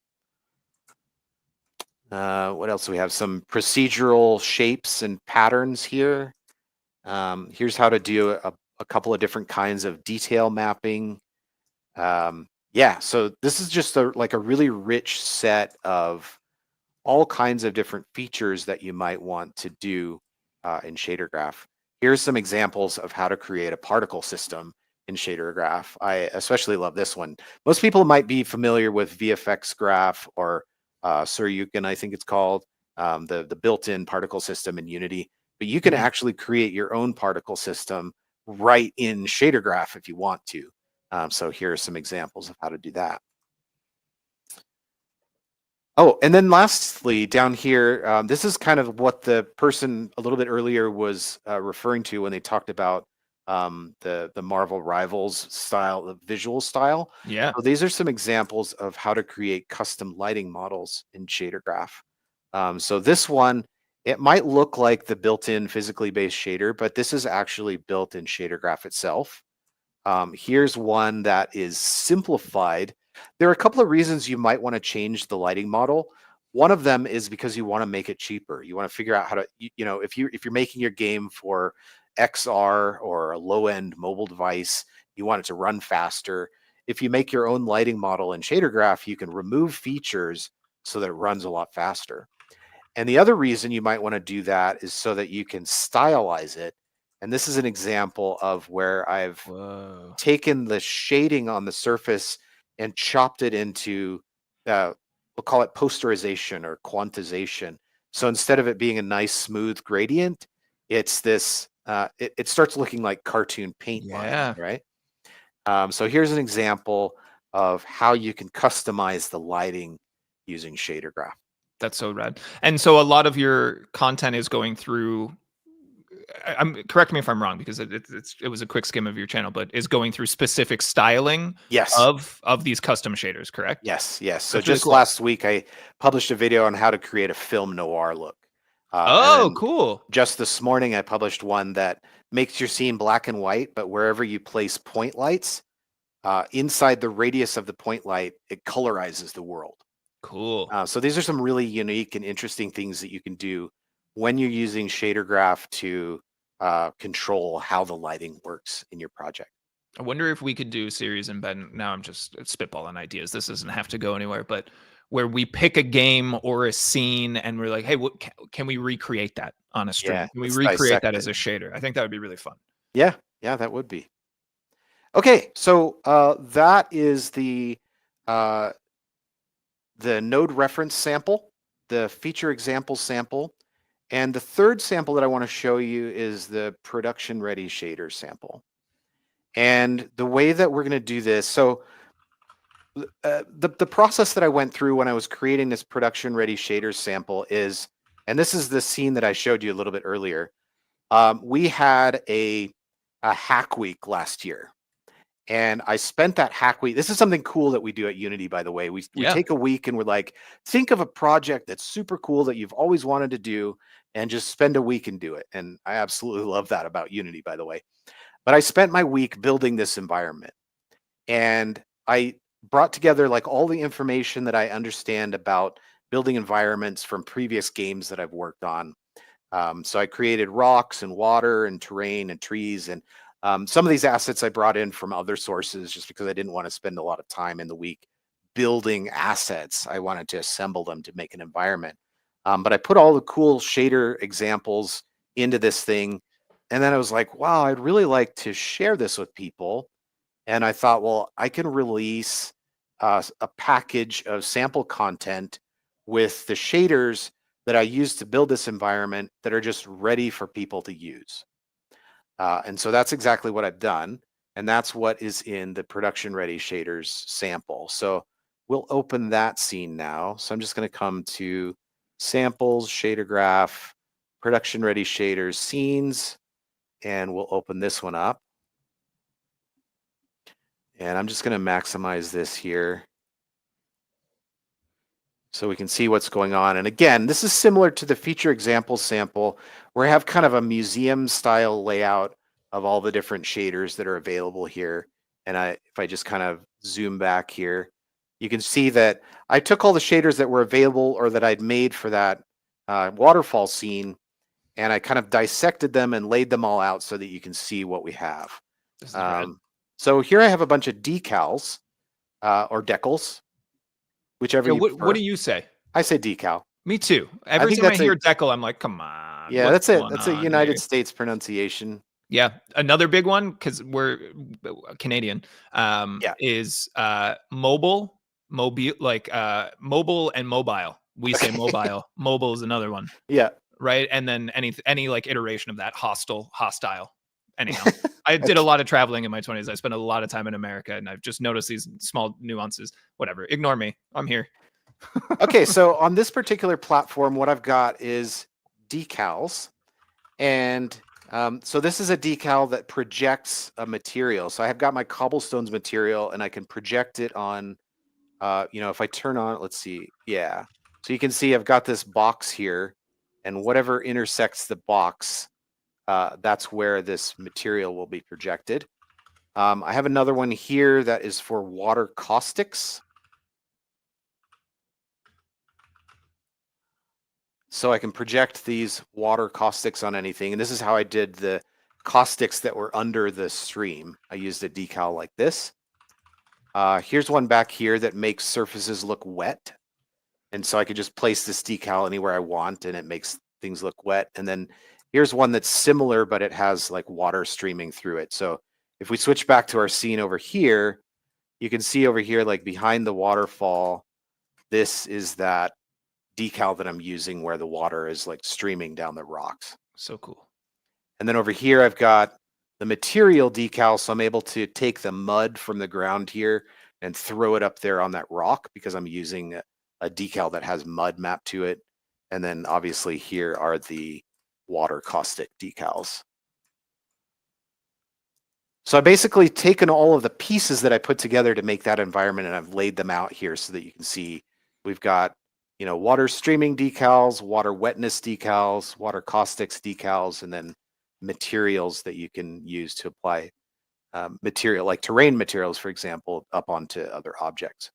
What else do we have? Some procedural shapes and patterns here. Here's how to do a couple of different kinds of detail mapping. Yeah, so this is just like a really rich set of all kinds of different features that you might want to do in Shader Graph. Here's some examples of how to create a particle system in Shader Graph. I especially love this one. Most people might be familiar with VFX Graph or Suryukin, I think it's called, the built-in particle system in Unity. But you can actually create your own particle system right in Shader Graph if you want to. So here are some examples of how to do that. Oh, and then lastly, down here, this is kind of what the person a little bit earlier was referring to when they talked about the Marvel Rivals style, the visual style. Yeah. So these are some examples of how to create custom lighting models in Shader Graph. So this one, it might look like the built-in physically based shader, but this is actually built in Shader Graph itself. Here's one that is simplified. There are a couple of reasons you might want to change the lighting model. One of them is because you want to make it cheaper. You want to figure out how to, if you're making your game for XR or a low-end mobile device, you want it to run faster. If you make your own lighting model in Shader Graph, you can remove features so that it runs a lot faster. And the other reason you might want to do that is so that you can stylize it. And this is an example of where I've taken the shading on the surface and chopped it into, we'll call it posterization or quantization. So instead of it being a nice smooth gradient, it's this, it starts looking like cartoon paint lines, right? So here's an example of how you can customize the lighting using Shader Graph. That's so rad. And so a lot of your content is going through, correct me if I'm wrong, because it was a quick skim of your channel, but is going through specific styling of these custom shaders, correct? Yes. So That's really just cool. last week, I published a video on how to create a film noir look. Cool. Just this morning, I published one that makes your scene black and white, but wherever you place point lights, inside the radius of the point light, it colorizes the world. Cool. So these are some really unique and interesting things that you can do when you're using Shader Graph to control how the lighting works in your project. I wonder if we could do a series, and Ben, now I'm just spitballing ideas. This doesn't have to go anywhere, but where we pick a game or a scene and we're like, hey, can we recreate that on a stream? Yeah, Can we let's recreate that dissect as a shader? I think that would be really fun. Yeah, that would be. Okay, so that is the node reference sample, the feature example sample, and the third sample that I want to show you is the production ready shader sample. And the way that we're going to do this, so the process that I went through when I was creating this production ready shader sample is, and this is the scene that I showed you a little bit earlier. We had a hack week last year. And I spent that hack week. This is something cool that we do at Unity, by the way. We take a week and we're like, think of a project that's super cool that you've always wanted to do and just spend a week and do it. And I absolutely love that about Unity, by the way. But I spent my week building this environment. And I brought together like all the information that I understand about building environments from previous games that I've worked on. So I created rocks and water and terrain and trees, and some of these assets I brought in from other sources just because I didn't want to spend a lot of time in the week building assets. I wanted to assemble them to make an environment. But I put all the cool shader examples into this thing. And then I was like, wow, I'd really like to share this with people. And I thought, well, I can release a package of sample content with the shaders that I use to build this environment that are just ready for people to use. And so that's exactly what I've done. And that's what is in the production ready shaders sample. So we'll open that scene now. So I'm just going to come to samples, shader graph, production ready shaders, scenes, and we'll open this one up. And I'm just going to maximize this here so we can see what's going on. And again, this is similar to the feature example sample where I have kind of a museum style layout of all the different shaders that are available here. And if I just kind of zoom back here, you can see that I took all the shaders that were available or that I'd made for that waterfall scene, and I kind of dissected them and laid them all out so that you can see what we have. So here I have a bunch of decals or decals, whichever you prefer. What do you say? I say decal. Me too. Every time I hear decal, I'm like, come on. Yeah, that's it. That's a United States pronunciation. Yeah. Another big one, because we're Canadian, is mobile, like mobile and mobile. We say mobile. Mobile is another one. Yeah. Right. And then any like iteration of that, hostile. Anyhow, I did a lot of traveling in my 20s. I spent a lot of time in America, and I've just noticed these small nuances. Whatever. Ignore me. I'm here. Okay. So on this particular platform, what I've got is decals. And So this is a decal that projects a material. So I have got my cobblestones material and I can project it on, if I turn on, let's see. Yeah. So you can see I've got this box here, and whatever intersects the box, that's where this material will be projected. I have another one here that is for water caustics. So I can project these water caustics on anything. And this is how I did the caustics that were under the stream. I used a decal like this. Here's one back here that makes surfaces look wet. And so I could just place this decal anywhere I want and it makes things look wet. And then here's one that's similar, but it has like water streaming through it. So if we switch back to our scene over here, you can see over here, like behind the waterfall, this is that decal that I'm using where the water is like streaming down the rocks. So cool. And then over here, I've got the material decal. So I'm able to take the mud from the ground here and throw it up there on that rock because I'm using a decal that has mud mapped to it. And then obviously here are the water caustic decals. So I've basically taken all of the pieces that I put together to make that environment and I've laid them out here so that you can see we've got, water streaming decals, water wetness decals, water caustics decals, and then materials that you can use to apply material like terrain materials, for example, up onto other objects.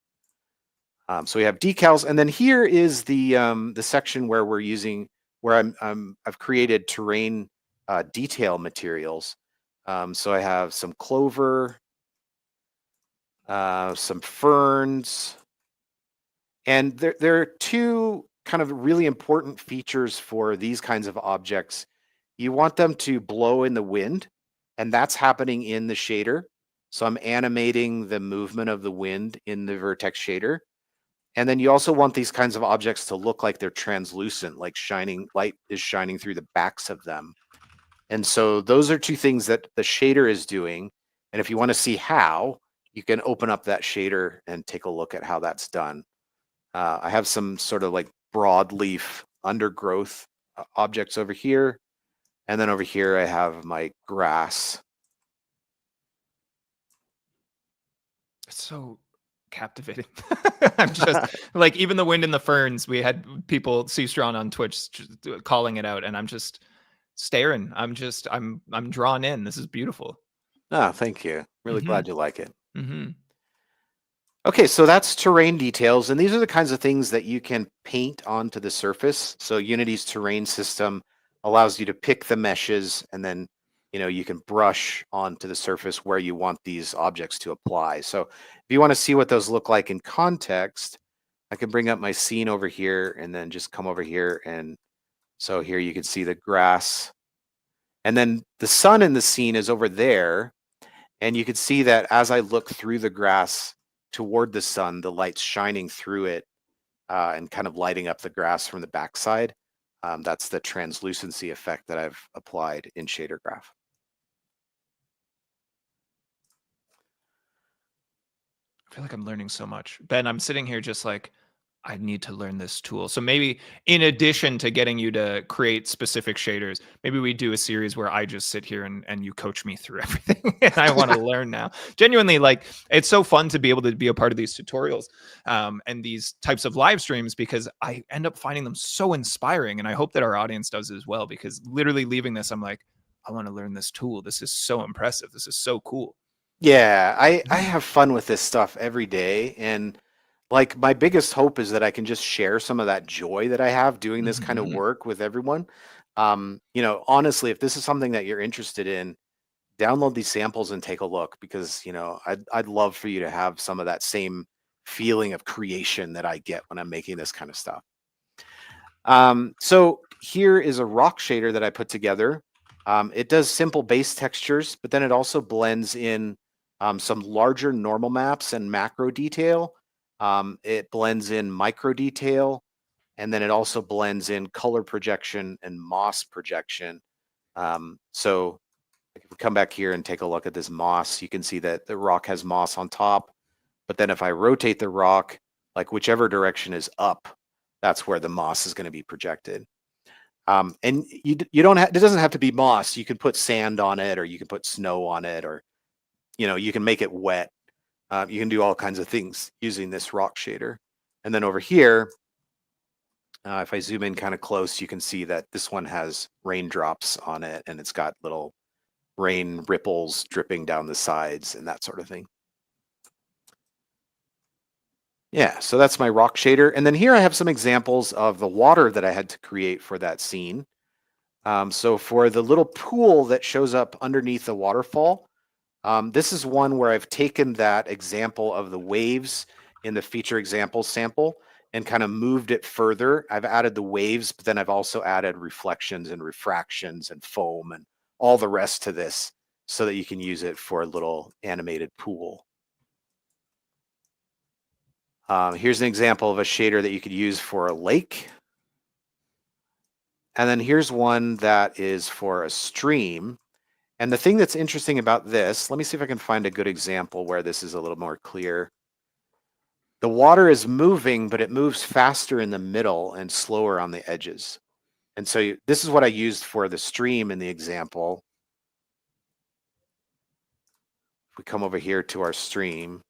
So we have decals, and then here is the section where I've created terrain detail materials. So I have some clover, some ferns, and there are two kind of really important features for these kinds of objects. You want them to blow in the wind, and that's happening in the shader. So I'm animating the movement of the wind in the vertex shader. And then you also want these kinds of objects to look like they're translucent, like light is shining through the backs of them. And so those are two things that the shader is doing. And if you want to see how, you can open up that shader and take a look at how that's done. I have some sort of like broadleaf undergrowth objects over here. And then over here, I have my grass. It's so captivating. I'm just like, even the wind and the ferns, we had people see Strawn on Twitch calling it out, and I'm just staring. I'm drawn in. This is beautiful. Oh, thank you. Really glad you like it. Mm-hmm. Okay, so that's terrain details, and these are the kinds of things that you can paint onto the surface. So Unity's terrain system allows you to pick the meshes, and then you can brush onto the surface where you want these objects to apply. So if you want to see what those look like in context, I can bring up my scene over here and then just come over here. And so here you can see the grass, and then the sun in the scene is over there. And you can see that as I look through the grass toward the sun, the light's shining through it and kind of lighting up the grass from the backside. That's the translucency effect that I've applied in Shader Graph. I feel like I'm learning so much. Ben, I'm sitting here just like, I need to learn this tool. So maybe in addition to getting you to create specific shaders, maybe we do a series where I just sit here and you coach me through everything. And I want to learn now. Genuinely, like, it's so fun to be able to be a part of these tutorials and these types of live streams, because I end up finding them so inspiring. And I hope that our audience does as well, because literally leaving this, I'm like, I want to learn this tool. This is so impressive. This is so cool. Yeah, I have fun with this stuff every day. And like my biggest hope is that I can just share some of that joy that I have doing this kind of work with everyone. Honestly, if this is something that you're interested in, download these samples and take a look, because I'd love for you to have some of that same feeling of creation that I get when I'm making this kind of stuff. So here is a rock shader that I put together. It does simple base textures, but then it also blends in some larger normal maps and macro detail. It blends in micro detail, and then it also blends in color projection and moss projection. So if we come back here and take a look at this moss, you can see that the rock has moss on top. But then if I rotate the rock, like whichever direction is up, that's where the moss is going to be projected. And you don't have, it doesn't have to be moss. You can put sand on it, or you can put snow on it, or, you can make it wet. You can do all kinds of things using this rock shader. And then over here, if I zoom in kind of close, you can see that this one has raindrops on it, and it's got little rain ripples dripping down the sides and that sort of thing. Yeah, so that's my rock shader. And then here I have some examples of the water that I had to create for that scene. So for the little pool that shows up underneath the waterfall, this is one where I've taken that example of the waves in the feature example sample and kind of moved it further. I've added the waves, but then I've also added reflections and refractions and foam and all the rest to this so that you can use it for a little animated pool. Here's an example of a shader that you could use for a lake. And then here's one that is for a stream. And the thing that's interesting about this, let me see if I can find a good example where this is a little more clear. The water is moving, but it moves faster in the middle and slower on the edges. And so this is what I used for the stream in the example. If we come over here to our stream,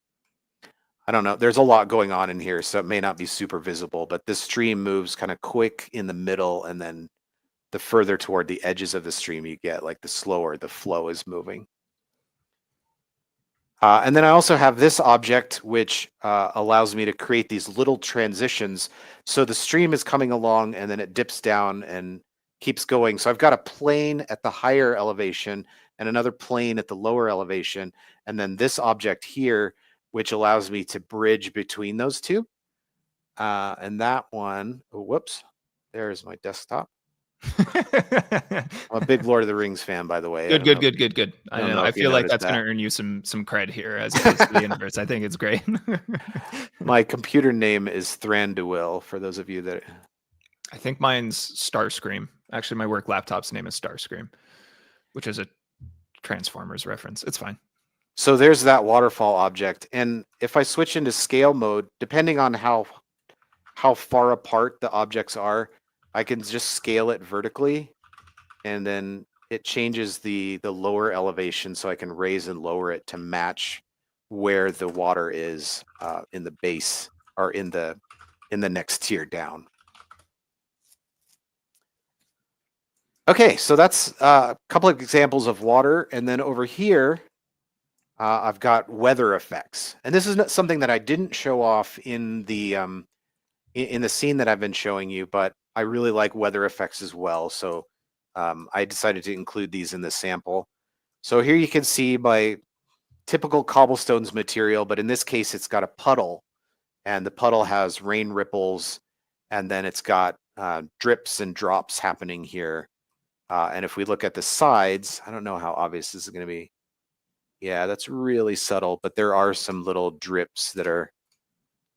I don't know, there's a lot going on in here, so it may not be super visible, but this stream moves kind of quick in the middle, and then the further toward the edges of the stream you get, like the slower the flow is moving. And then I also have this object, which allows me to create these little transitions. So the stream is coming along, and then it dips down and keeps going. So I've got a plane at the higher elevation and another plane at the lower elevation. And then this object here, which allows me to bridge between those two. And that one, oh, whoops, there's my desktop. I'm a big Lord of the Rings fan, by the way. Good. I know. I feel like that's going to earn you some cred here as it is for the universe. I think it's great. My computer name is Thranduil, for those of you that... I think mine's Starscream. Actually, my work laptop's name is Starscream, which is a Transformers reference. It's fine. So there's that waterfall object. And if I switch into scale mode, depending on how far apart the objects are, I can just scale it vertically, and then it changes the lower elevation, so I can raise and lower it to match where the water is in the base, or in the next tier down. Okay, so that's a couple of examples of water. And then over here, I've got weather effects. And this is not something that I didn't show off in the scene that I've been showing you, but I really like weather effects as well. So I decided to include these in the sample. So here you can see my typical cobblestones material, but in this case, it's got a puddle, and the puddle has rain ripples, and then it's got drips and drops happening here. And if we look at the sides, I don't know how obvious this is going to be. Yeah, that's really subtle, but there are some little drips that are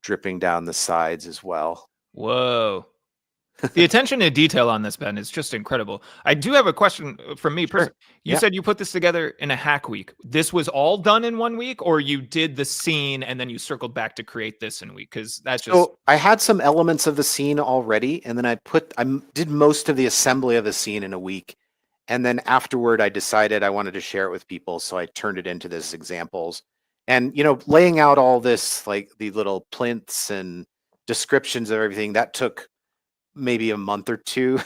dripping down the sides as well. Whoa. The attention to detail on this, Ben, is just incredible. I do have a question from me. Sure. You said you put this together in a hack week. This was all done in 1 week, or you did the scene and then you circled back to create this in a week? Because that's just... So I had some elements of the scene already, and then I did most of the assembly of the scene in a week. And then afterward, I decided I wanted to share it with people, so I turned it into this examples. And, laying out all this, like the little plinths and descriptions of everything, that took maybe a month or two.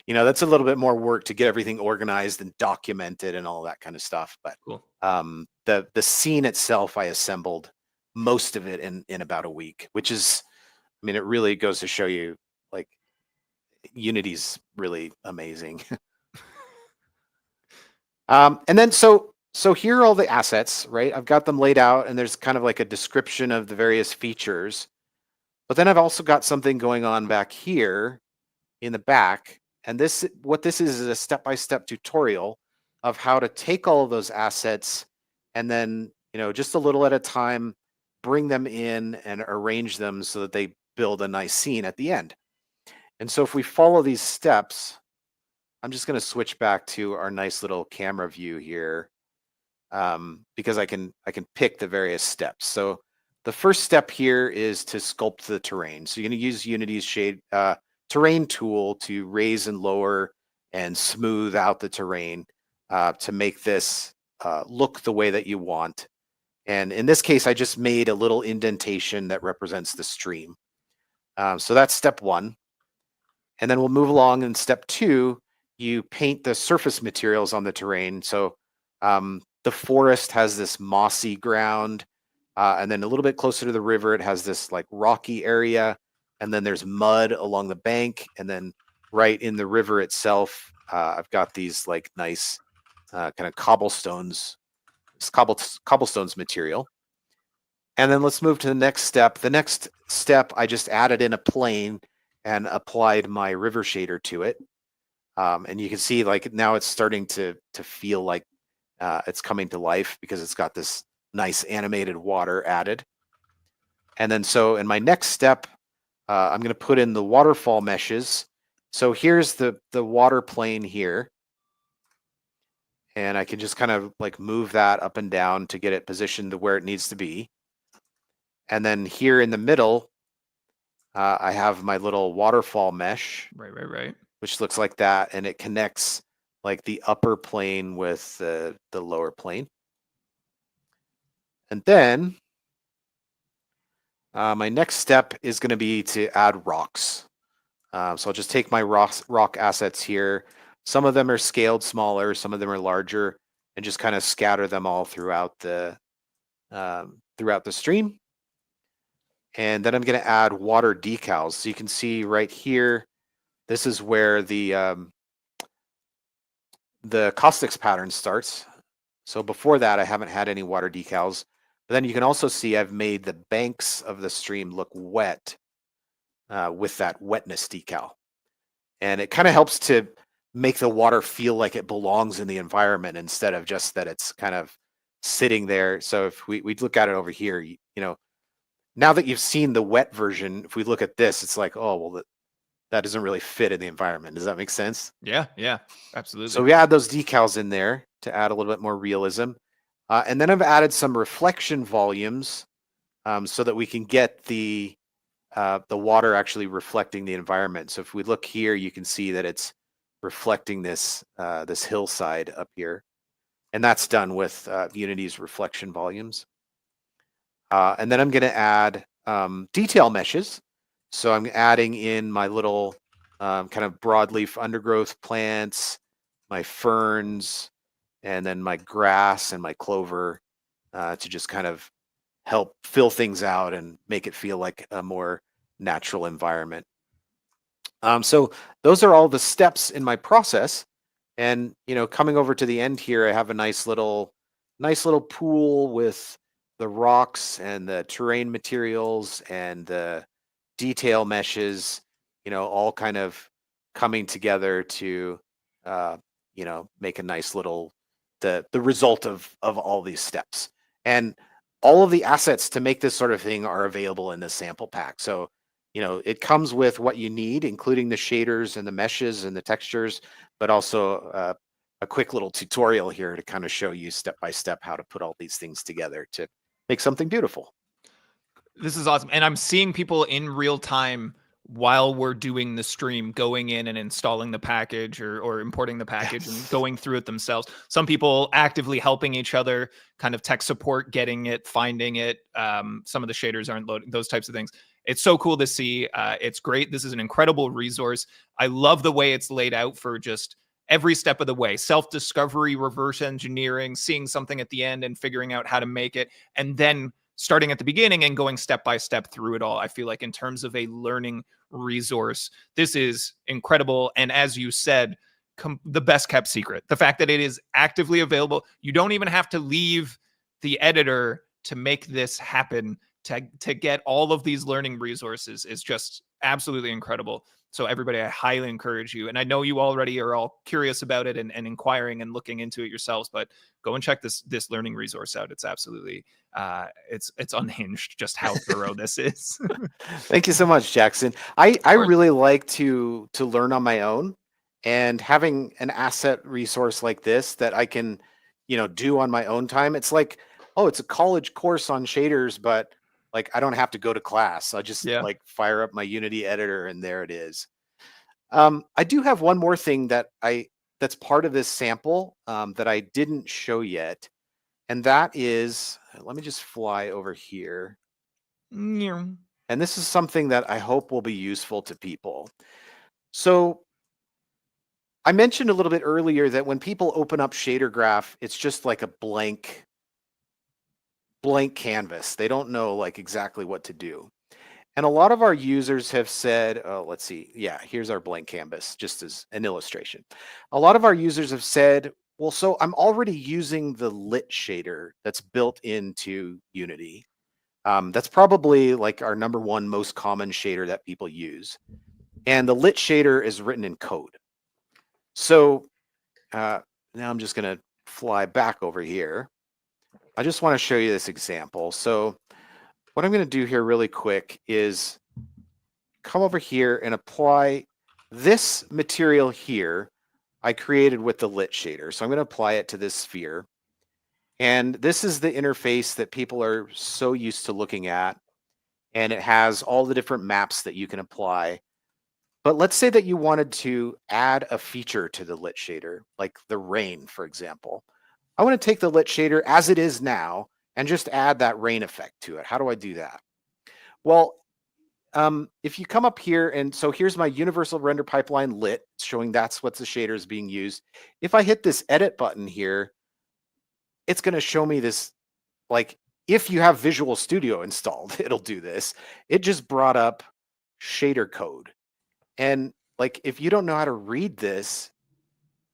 That's a little bit more work to get everything organized and documented and all that kind of stuff. But cool. The scene itself, I assembled most of it in about a week, which is, it really goes to show you, like, Unity's really amazing. And then so here are all the assets, right? I've got them laid out, and there's kind of like a description of the various features. But then I've also got something going on back here in the back. And what this is a step-by-step tutorial of how to take all of those assets and then, just a little at a time, bring them in and arrange them so that they build a nice scene at the end. And so if we follow these steps, I'm just going to switch back to our nice little camera view here, because I can pick the various steps. So the first step here is to sculpt the terrain. So you're going to use Unity's terrain tool to raise and lower and smooth out the terrain to make this look the way that you want. And in this case, I just made a little indentation that represents the stream. So that's step one. And then we'll move along in step two. You paint the surface materials on the terrain. So the forest has this mossy ground. And then a little bit closer to the river, it has this like rocky area. And then there's mud along the bank. And then right in the river itself, I've got these like nice kind of cobblestones material. And then let's move to the next step. The next step, I just added in a plane and applied my river shader to it. And you can see like now it's starting to feel like it's coming to life because it's got this nice animated water added. And then so in my next step, I'm going to put in the waterfall meshes. So here's the water plane here. And I can just kind of like move that up and down to get it positioned to where it needs to be. And then here in the middle, I have my little waterfall mesh. Right. Which looks like that. And it connects like the upper plane with the lower plane. And then my next step is going to be to add rocks. So I'll just take my rock assets here. Some of them are scaled smaller, some of them are larger, and just kind of scatter them all throughout the stream. And then I'm going to add water decals. So you can see right here, this is where the caustics pattern starts. So before that, I haven't had any water decals. But then you can also see I've made the banks of the stream look wet with that wetness decal. And it kind of helps to make the water feel like it belongs in the environment instead of just that it's kind of sitting there. So if we look at it over here, you know, now that you've seen the wet version, if we look at this, it's like, oh, well, that doesn't really fit in the environment. Does that make sense? Yeah, absolutely. So we add those decals in there to add a little bit more realism. And then I've added some reflection volumes so that we can get the water actually reflecting the environment. So if we look here, you can see that it's reflecting this this hillside up here. And that's done with Unity's reflection volumes. And then I'm going to add detail meshes. So I'm adding in my little kind of broadleaf undergrowth plants, my ferns, and then my grass and my clover to just kind of help fill things out and make it feel like a more natural environment. So those are all the steps in my process. And, you know, coming over to the end here, I have a nice little pool with the rocks and the terrain materials and the detail meshes, you know, all kind of coming together to, you know, make a nice little, the result of all these steps. And all of the assets to make this sort of thing are available in the sample pack. So, you know, it comes with what you need, including the shaders and the meshes and the textures, but also a quick little tutorial here to kind of show you step by step how to put all these things together to make something beautiful. This is awesome. And I'm seeing people in real time while we're doing the stream going in and installing the package or importing the package and going through it themselves. Some people actively helping each other, kind of tech support, getting it, finding it. Some of the shaders aren't loading, those types of things. It's so cool to see. It's great. This is an incredible resource. I love the way it's laid out for just every step of the way. Self-discovery, reverse engineering, seeing something at the end and figuring out how to make it, and then starting at the beginning and going step by step through it all. I feel like in terms of a learning resource, this is incredible. And as you said, the best kept secret, the fact that it is actively available. You don't even have to leave the editor to make this happen. To get all of these learning resources is just absolutely incredible. So everybody, I highly encourage you. And I know you already are all curious about it and inquiring and looking into it yourselves, but go and check this learning resource out. It's absolutely, it's unhinged just how thorough this is. Thank you so much, Jackson. I really like to learn on my own, and having an asset resource like this that I can, you know, do on my own time. It's like, oh, it's a college course on shaders, but like I don't have to go to class. I just like fire up my Unity editor and there it is. I do have one more thing that's part of this sample that I didn't show yet. And that is, let me just fly over here. And this is something that I hope will be useful to people. So I mentioned a little bit earlier that when people open up Shader Graph, it's just like a blank canvas. They don't know like exactly what to do. And a lot of our users have said, oh, let's see. Yeah, here's our blank canvas, just as an illustration. A lot of our users have said, well, so I'm already using the lit shader that's built into Unity. That's probably like our number one most common shader that people use. And the lit shader is written in code. So now I'm just going to fly back over here. I just want to show you this example. So what I'm going to do here really quick is come over here and apply this material here I created with the lit shader. So I'm going to apply it to this sphere. And this is the interface that people are so used to looking at. And it has all the different maps that you can apply. But let's say that you wanted to add a feature to the lit shader, like the rain, for example. I want to take the lit shader as it is now and just add that rain effect to it. How do I do that? Well, if you come up here, and so here's my universal render pipeline lit, showing that's what the shader is being used. If I hit this edit button here, it's going to show me this, like if you have Visual Studio installed, it'll do this. It just brought up shader code. And like, if you don't know how to read this,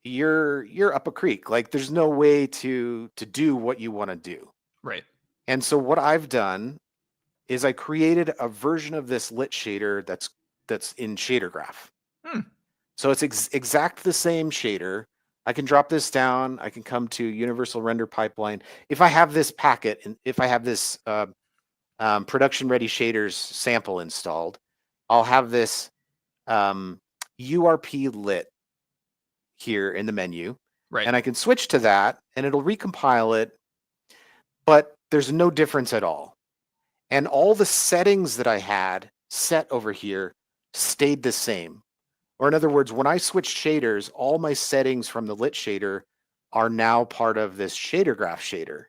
you're up a creek. Like there's no way to do what you want to do. Right. And so what I've done is I created a version of this lit shader that's in Shader Graph. So it's exact the same shader. I can drop this down. I can come to Universal Render Pipeline. If I have this packet, and if I have this production ready shaders sample installed, I'll have this URP lit here in the menu. Right. And I can switch to that and it'll recompile it, but there's no difference at all. And all the settings that I had set over here stayed the same. Or in other words, when I switched shaders, all my settings from the lit shader are now part of this Shader Graph shader.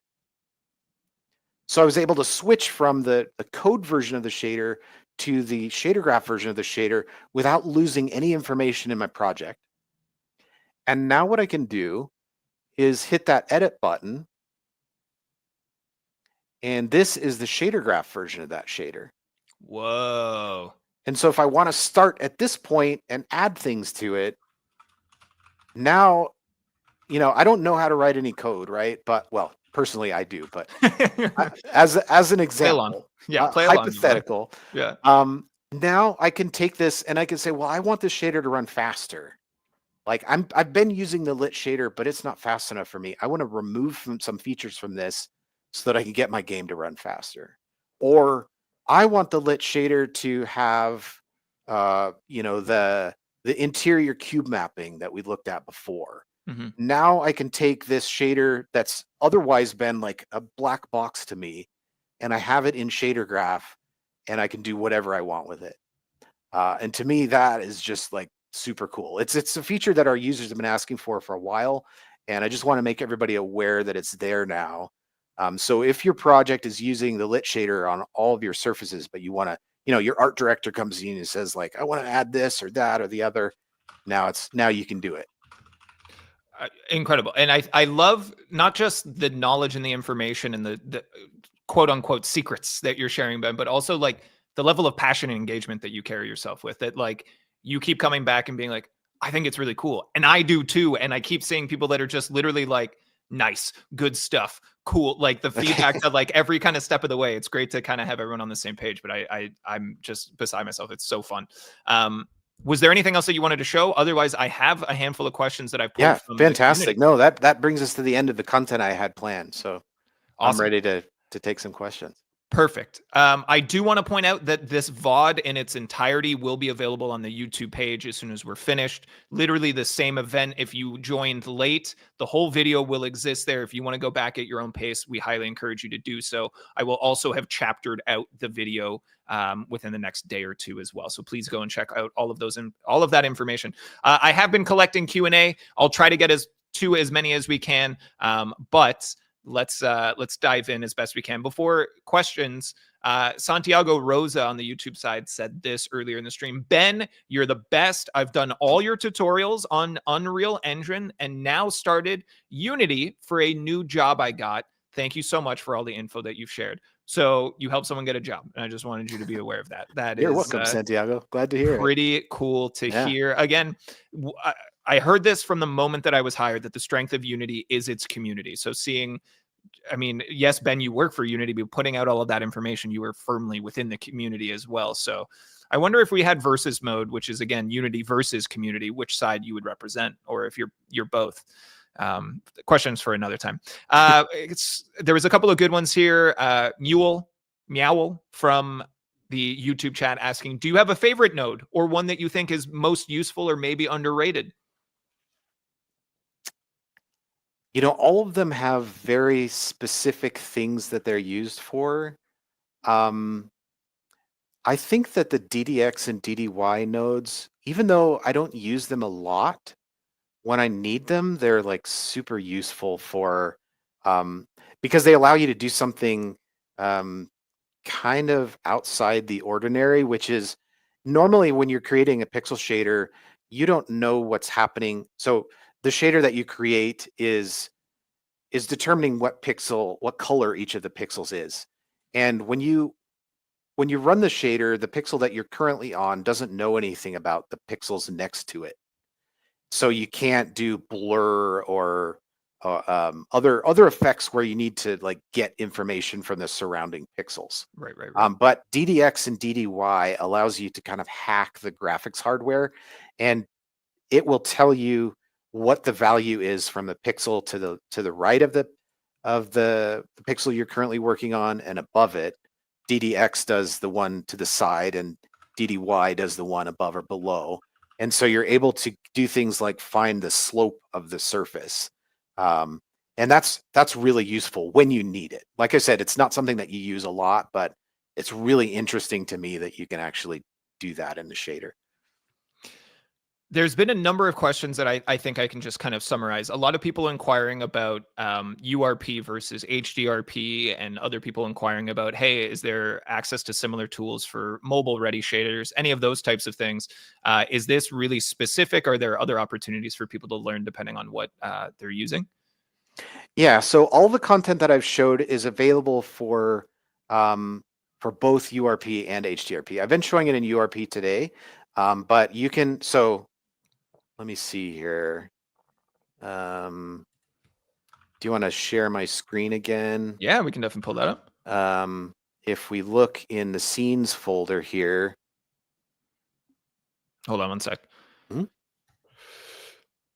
So I was able to switch from the code version of the shader to the Shader Graph version of the shader without losing any information in my project. And now what I can do is hit that edit button. And this is the Shader Graph version of that shader. Whoa. And so if I want to start at this point and add things to it, now, you know, I don't know how to write any code, right? But, well, personally I do, but as an example, hypothetical, yeah. Now I can take this and I can say, well, I want this shader to run faster. Like I've been using the lit shader, but it's not fast enough for me. I want to remove some features from this so that I can get my game to run faster. Or I want the lit shader to have, you know, the interior cube mapping that we looked at before. Mm-hmm. Now I can take this shader that's otherwise been like a black box to me, and I have it in Shader Graph, and I can do whatever I want with it. And to me, that is just like super cool. It's a feature that our users have been asking for a while, and I just want to make everybody aware that it's there now. So if your project is using the lit shader on all of your surfaces, but you want to, you know, your art director comes in and says like, I want to add this or that or the other, now you can do it. Incredible. And I love not just the knowledge and the information and the quote unquote secrets that you're sharing, Ben, but also like the level of passion and engagement that you carry yourself with, that like you keep coming back and being like, I think it's really cool. And I do too. And I keep seeing people that are just literally like, nice, good stuff, cool. Like the feedback of like every kind of step of the way. It's great to kind of have everyone on the same page, but I'm just beside myself. It's so fun. Was there anything else that you wanted to show? Otherwise, I have a handful of questions that I've pulled. Yeah, from fantastic. No, that brings us to the end of the content I had planned. So awesome. I'm ready to take some questions. Perfect. I do want to point out that this VOD in its entirety will be available on the YouTube page as soon as we're finished. Literally the same event. If you joined late, the whole video will exist there. If you want to go back at your own pace, we highly encourage you to do so. I will also have chaptered out the video within the next day or two as well. So please go and check out all of those and all of that information. I have been collecting Q&A. I'll try to get as many as we can, but let's dive in as best we can. Before questions, Santiago Rosa on the YouTube side said this earlier in the stream. Ben, you're the best. I've done all your tutorials on Unreal Engine and now started Unity for a new job I got. Thank you so much for all the info that you've shared. So you helped someone get a job, and I just wanted you to be aware of that. You're welcome, Santiago. Glad to hear it. Pretty cool to hear. Again, I heard this from the moment that I was hired, that the strength of Unity is its community. So yes, Ben, you work for Unity, but putting out all of that information, you were firmly within the community as well. So I wonder if we had versus mode, which is, again, Unity versus community, which side you would represent, or if you're both. Questions for another time. There was a couple of good ones here. Meowl from the YouTube chat asking, do you have a favorite node or one that you think is most useful or maybe underrated? All of them have very specific things that they're used for. I think that the DDX and DDY nodes, even though I don't use them a lot, when I need them, they're like super useful for, because they allow you to do something kind of outside the ordinary, which is normally when you're creating a pixel shader, you don't know what's happening. So the shader that you create is determining what color each of the pixels is. And when you run the shader, the pixel that you're currently on doesn't know anything about the pixels next to it. So you can't do blur or other effects where you need to like get information from the surrounding pixels. Right. But DDX and DDY allows you to kind of hack the graphics hardware, and it will tell you what the value is from the pixel to the right of the pixel you're currently working on, and above it. DDX does the one to the side, and DDY does the one above or below. And so you're able to do things like find the slope of the surface. And that's really useful when you need it. Like I said, it's not something that you use a lot, but it's really interesting to me that you can actually do that in the shader. There's been a number of questions that I think I can just kind of summarize. A lot of people inquiring about URP versus HDRP, and other people inquiring about, hey, is there access to similar tools for mobile-ready shaders? Any of those types of things. Is this really specific? Are there other opportunities for people to learn depending on what they're using? Yeah, so all the content that I've showed is available for both URP and HDRP. I've been showing it in URP today, but you can, so let me see here. Do you want to share my screen again? Yeah, we can definitely pull that up. If we look in the scenes folder here. Hold on one sec.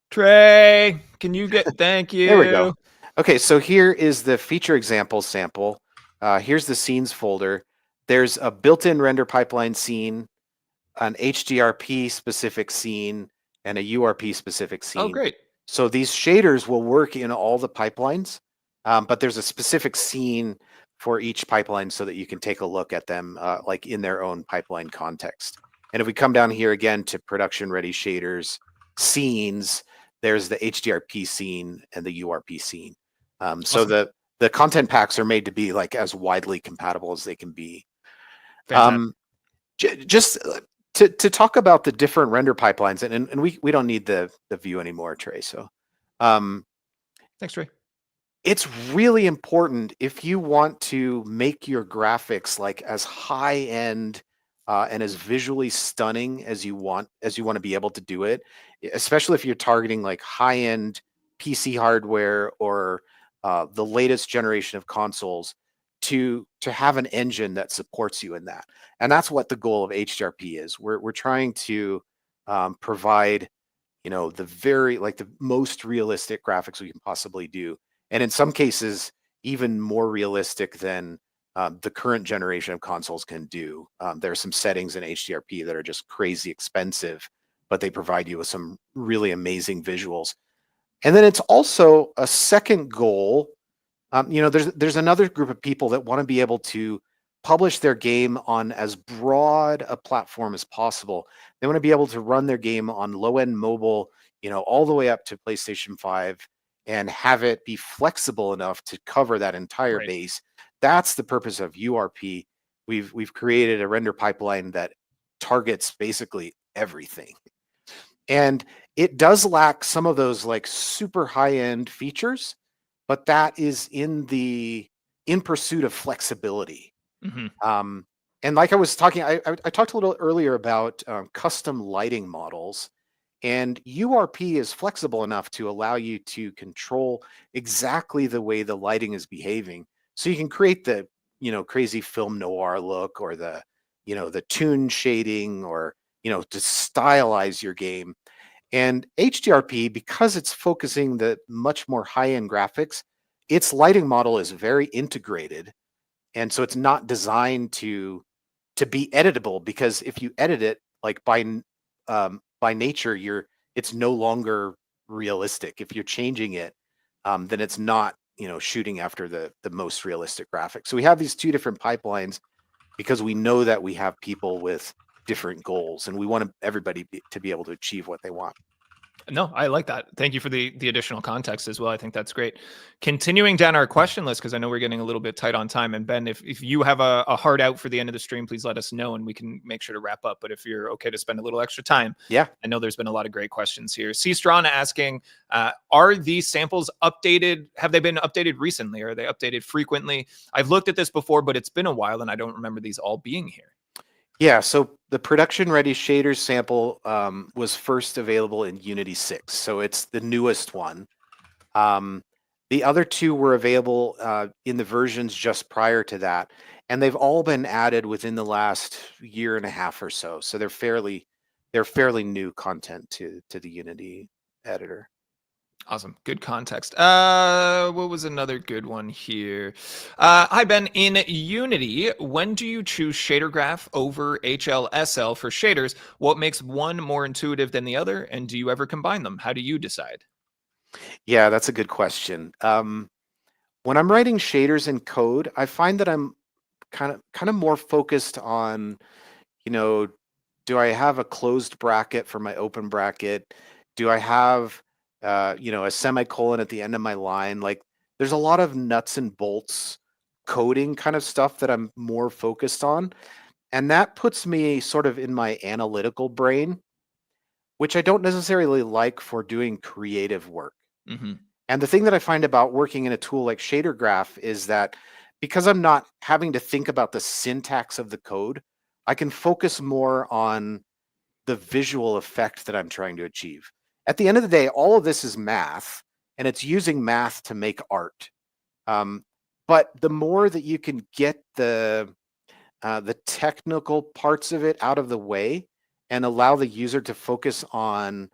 Trey, can you thank you. There we go. Okay, so here is the feature example sample. Here's the scenes folder. There's a built-in render pipeline scene, an HDRP specific scene, and a URP specific scene. Oh, great. So these shaders will work in all the pipelines, but there's a specific scene for each pipeline so that you can take a look at them like in their own pipeline context. And if we come down here again to production ready shaders, scenes, there's the HDRP scene and the URP scene. Awesome. So the content packs are made to be like as widely compatible as they can be. Just to talk about the different render pipelines, and we don't need the view anymore, Trey. So thanks, Trey. It's really important if you want to make your graphics like as high end and as visually stunning as you want to be able to do it, especially if you're targeting like high end PC hardware or the latest generation of consoles, to have an engine that supports you in that. And that's what the goal of HDRP is. We're trying to provide, the most realistic graphics we can possibly do. And in some cases, even more realistic than the current generation of consoles can do. There are some settings in HDRP that are just crazy expensive, but they provide you with some really amazing visuals. And then it's also a second goal. There's another group of people that want to be able to publish their game on as broad a platform as possible. They want to be able to run their game on low-end mobile, all the way up to PlayStation 5, and have it be flexible enough to cover that entire Right. base. That's the purpose of URP. We've created a render pipeline that targets basically everything. And it does lack some of those like super high-end features, but that is in pursuit of flexibility. Mm-hmm. And like I was talking, I talked a little earlier about custom lighting models, and URP is flexible enough to allow you to control exactly the way the lighting is behaving. So you can create the, crazy film noir look, or the, the toon shading, or, to stylize your game. And HDRP, because it's focusing the much more high-end graphics, its lighting model is very integrated. And so it's not designed to be editable, because if you edit it, like by nature, it's no longer realistic. If you're changing it, then it's not, shooting after the most realistic graphics. So we have these two different pipelines because we know that we have people with different goals, and we want everybody to be able to achieve what they want. No, I like that. Thank you for the additional context as well. I think that's great. Continuing down our question list, because I know we're getting a little bit tight on time. And Ben, if you have a hard out for the end of the stream, please let us know and we can make sure to wrap up. But if you're okay to spend a little extra time, Yeah. I know there's been a lot of great questions here. C. Strawn asking, are these samples updated? Have they been updated recently? Are they updated frequently? I've looked at this before, but it's been a while and I don't remember these all being here. Yeah, so the production-ready shaders sample was first available in Unity 6, so it's the newest one. The other two were available in the versions just prior to that, and they've all been added within the last year and a half or so. So they're fairly new content to the Unity editor. Awesome. Good context. What was another good one here? Hi, Ben. In Unity, when do you choose shader graph over HLSL for shaders? What makes one more intuitive than the other? And do you ever combine them? How do you decide? Yeah, that's a good question. When I'm writing shaders in code, I find that I'm kind of more focused on, do I have a closed bracket for my open bracket? Do I have, a semicolon at the end of my line? Like, there's a lot of nuts and bolts coding kind of stuff that I'm more focused on. And that puts me sort of in my analytical brain, which I don't necessarily like for doing creative work. Mm-hmm. And the thing that I find about working in a tool like Shader Graph is that because I'm not having to think about the syntax of the code, I can focus more on the visual effect that I'm trying to achieve. At the end of the day, all of this is math, and it's using math to make art. But the more that you can get the technical parts of it out of the way and allow the user to focus on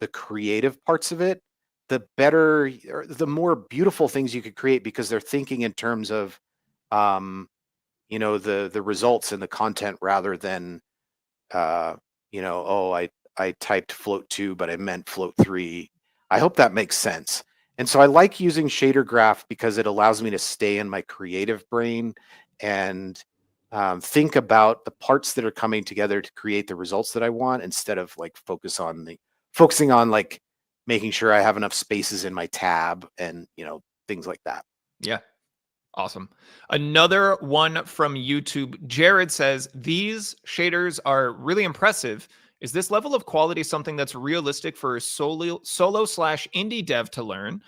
the creative parts of it, the better, or the more beautiful things you could create, because they're thinking in terms of, the results and the content, rather than, oh, I typed float 2, but I meant float 3. I hope that makes sense. And so I like using Shader Graph because it allows me to stay in my creative brain and think about the parts that are coming together to create the results that I want, instead of like focusing on like making sure I have enough spaces in my tab and things like that. Yeah. Awesome. Another one from YouTube. Jared says, these shaders are really impressive. Is this level of quality something that's realistic for a solo slash indie dev to learn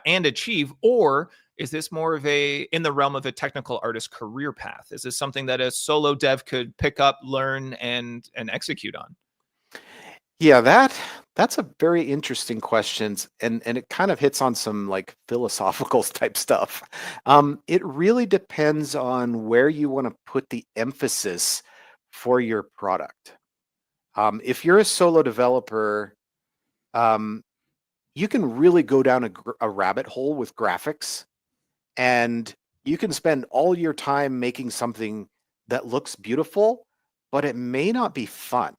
and achieve? Or is this more of in the realm of a technical artist career path? Is this something that a solo dev could pick up, learn, and execute on? Yeah, that's a very interesting question, and it kind of hits on some like philosophical type stuff. It really depends on where you want to put the emphasis for your product. If you're a solo developer, you can really go down a rabbit hole with graphics, and you can spend all your time making something that looks beautiful, but it may not be fun.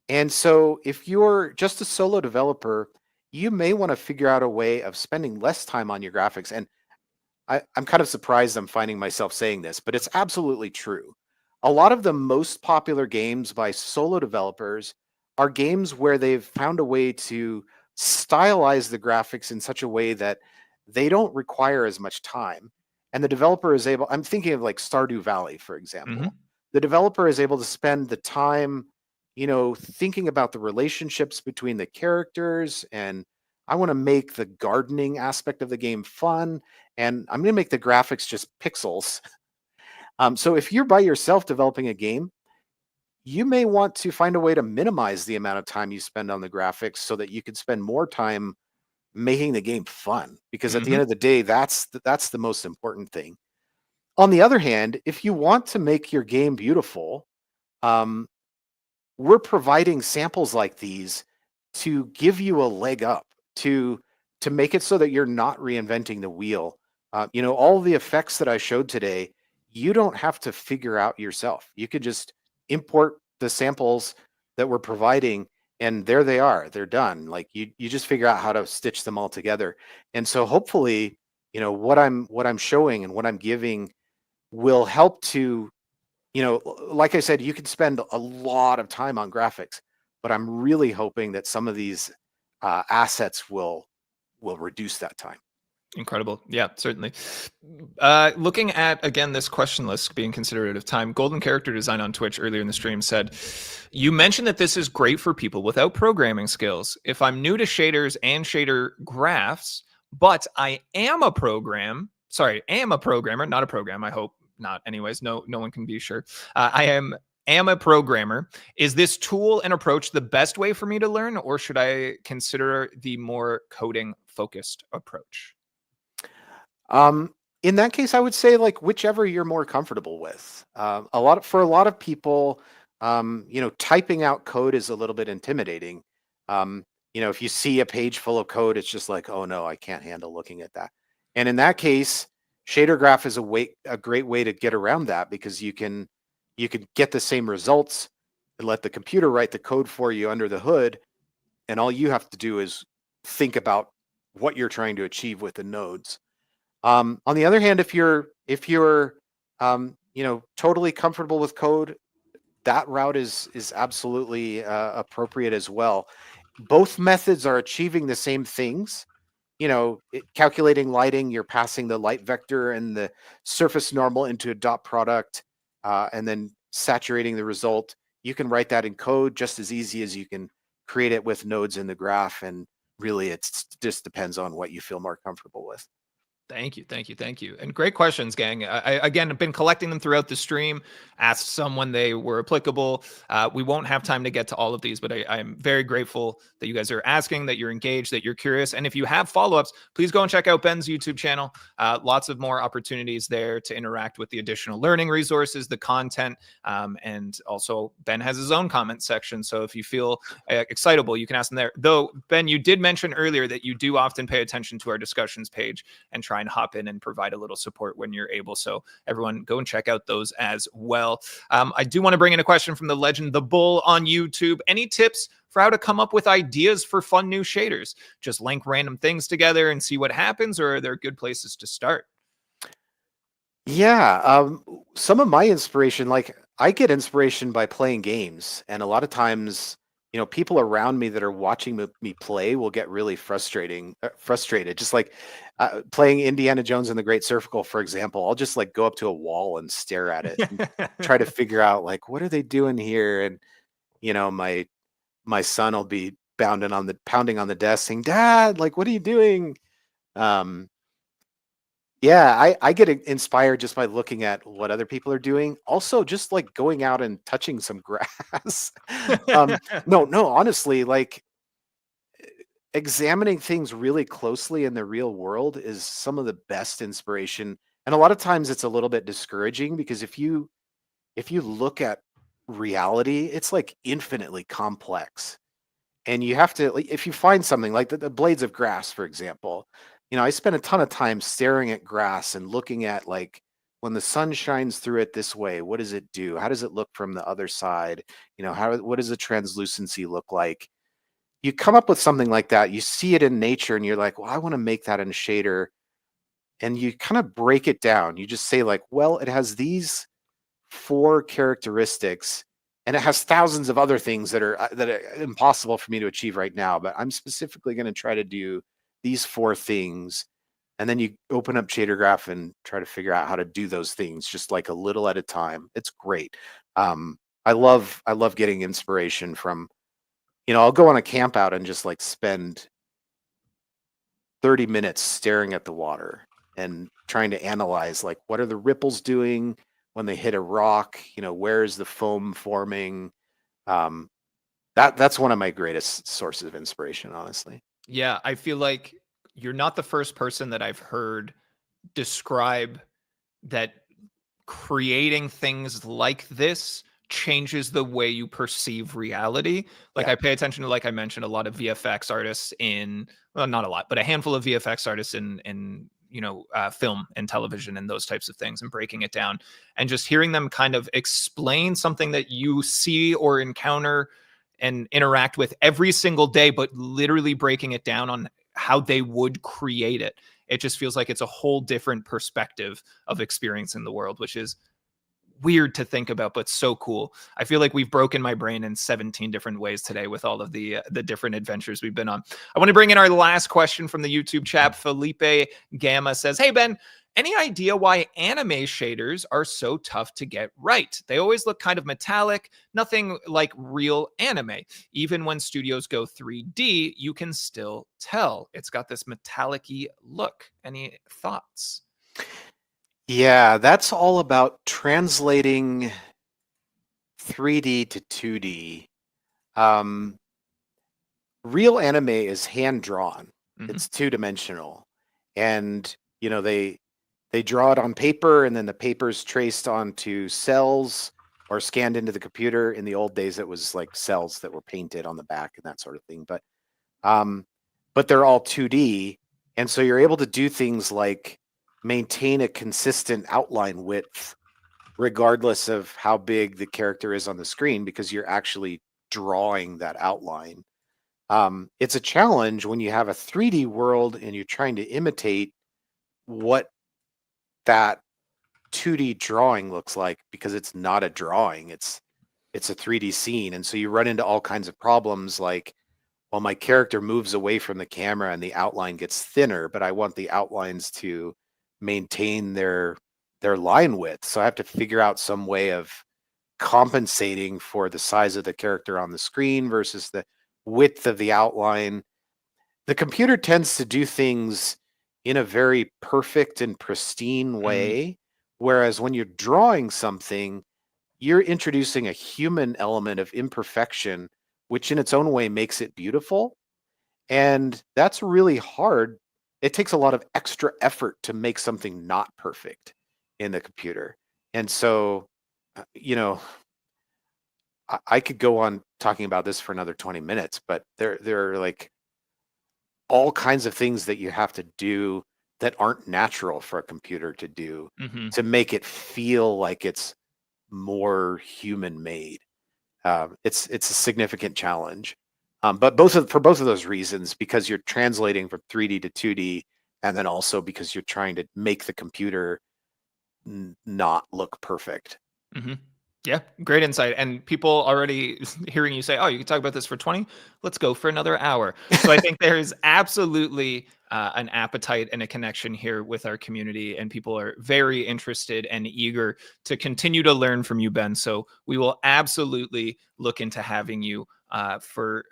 And so if you're just a solo developer, you may want to figure out a way of spending less time on your graphics. And I'm kind of surprised I'm finding myself saying this, but it's absolutely true. A lot of the most popular games by solo developers are games where they've found a way to stylize the graphics in such a way that they don't require as much time. And the developer is able, I'm thinking of like Stardew Valley, for example. The developer is able to spend the time, thinking about the relationships between the characters, and I want to make the gardening aspect of the game fun, and I'm going to make the graphics just pixels. So if you're by yourself developing a game, you may want to find a way to minimize the amount of time you spend on the graphics so that you can spend more time making the game fun. Because at the end of the day, that's the most important thing. On the other hand, if you want to make your game beautiful, we're providing samples like these to give you a leg up, to make it so that you're not reinventing the wheel. All the effects that I showed today, you don't have to figure out yourself. You could just import the samples that we're providing, and there they are. They're done. Like you just figure out how to stitch them all together. And so hopefully, what I'm showing and what I'm giving will help to, like I said, you could spend a lot of time on graphics, but I'm really hoping that some of these assets will reduce that time. Incredible. Yeah, certainly. Looking at, again, this question list, being considerate of time, Golden Character Design on Twitch earlier in the stream said, you mentioned that this is great for people without programming skills. If I'm new to shaders and shader graphs, but I am a programmer, not a program, I hope not anyways, no one can be sure. I am a programmer. Is this tool and approach the best way for me to learn, or should I consider the more coding focused approach? In that case, I would say like whichever you're more comfortable with. For a lot of people, typing out code is a little bit intimidating. If you see a page full of code, it's just like, oh no, I can't handle looking at that. And in that case, shader graph is a great way to get around that, because you can get the same results and let the computer write the code for you under the hood, and all you have to do is think about what you're trying to achieve with the nodes. On the other hand, if you're totally comfortable with code, that route is absolutely appropriate as well. Both methods are achieving the same things. Calculating lighting, you're passing the light vector and the surface normal into a dot product, and then saturating the result. You can write that in code just as easy as you can create it with nodes in the graph. And really, it just depends on what you feel more comfortable with. Thank you. And great questions, gang. I again have been collecting them throughout the stream, asked some when they were applicable. We won't have time to get to all of these, but I'm very grateful that you guys are asking, that you're engaged, that you're curious. And if you have follow-ups, please go and check out Ben's YouTube channel. Lots of more opportunities there to interact with the additional learning resources, the content, and also Ben has his own comment section. So if you feel excitable, you can ask them there. Though, Ben, you did mention earlier that you do often pay attention to our discussions page and try and hop in and provide a little support when you're able. So everyone go and check out those as well. I do want to bring in a question from the legend, The Bull on YouTube. Any tips for how to come up with ideas for fun new shaders? Just link random things together and see what happens, or are there good places to start? Yeah, some of my inspiration, like I get inspiration by playing games, and a lot of times, people around me that are watching me play will get really frustrated. Just like playing Indiana Jones and the Great Circle, for example, I'll just like go up to a wall and stare at it and try to figure out like, what are they doing here? And my son will be pounding on the desk saying, "Dad, like, what are you doing?" Yeah, I get inspired just by looking at what other people are doing. Also, just like going out and touching some grass. No, honestly, like examining things really closely in the real world is some of the best inspiration. And a lot of times it's a little bit discouraging, because if you look at reality, it's like infinitely complex. And you have to, like, if you find something like the blades of grass, for example, I spend a ton of time staring at grass and looking at like when the sun shines through it this way, what does it do? How does it look from the other side? What does the translucency look like? You come up with something like that. You see it in nature and you're like, well, I want to make that in a shader. And you kind of break it down. You just say like, well, it has these 4 characteristics and it has thousands of other things that are impossible for me to achieve right now, but I'm specifically going to try to do these 4 things. And then you open up Shader Graph and try to figure out how to do those things just like a little at a time. It's great. I love getting inspiration from, I'll go on a camp out and just like spend 30 minutes staring at the water and trying to analyze like what are the ripples doing when they hit a rock, where is the foam forming? That's one of my greatest sources of inspiration, honestly. Yeah, I feel like you're not the first person that I've heard describe that creating things like this changes the way you perceive reality. Like Yeah. I pay attention to, like I mentioned, a lot of VFX artists not a lot, but a handful of VFX artists in film and television and those types of things, and breaking it down and just hearing them kind of explain something that you see or encounter and interact with every single day, but literally breaking it down on how they would create it. It just feels like it's a whole different perspective of experiencing the world, which is weird to think about, but so cool. I feel like we've broken my brain in 17 different ways today with all of the different adventures we've been on. I want to bring in our last question from the YouTube chat. Felipe Gamma says, "Hey Ben, any idea why anime shaders are so tough to get right? They always look kind of metallic, nothing like real anime. Even when studios go 3D, you can still tell it's got this metallic-y look. Any thoughts?" Yeah, that's all about translating 3D to 2D. Real anime is hand drawn. Mhm. It's 2-dimensional. And, they draw it on paper and then the paper's traced onto cells or scanned into the computer. In the old days, it was like cells that were painted on the back and that sort of thing. But they're all 2D. And so you're able to do things like maintain a consistent outline width regardless of how big the character is on the screen because you're actually drawing that outline. It's a challenge when you have a 3D world and you're trying to imitate what that 2D drawing looks like because it's not a drawing, it's a 3D scene. And so you run into all kinds of problems like, well, my character moves away from the camera and the outline gets thinner, but I want the outlines to maintain their line width. So I have to figure out some way of compensating for the size of the character on the screen versus the width of the outline. The computer tends to do things in a very perfect and pristine way, whereas when you're drawing something, you're introducing a human element of imperfection, which in its own way makes it beautiful. And that's really hard. It takes a lot of extra effort to make something not perfect in the computer. And so, I could go on talking about this for another 20 minutes, but there are like all kinds of things that you have to do that aren't natural for a computer to do to make it feel like it's more human made. It's a significant challenge. But for both of those reasons, because you're translating from 3D to 2D, and then also because you're trying to make the computer not look perfect. Yeah, great insight. And people already hearing you say, "Oh, you can talk about this for 20. Let's go for another hour." So I think there's absolutely an appetite and a connection here with our community, and people are very interested and eager to continue to learn from you, Ben. So we will absolutely look into having you for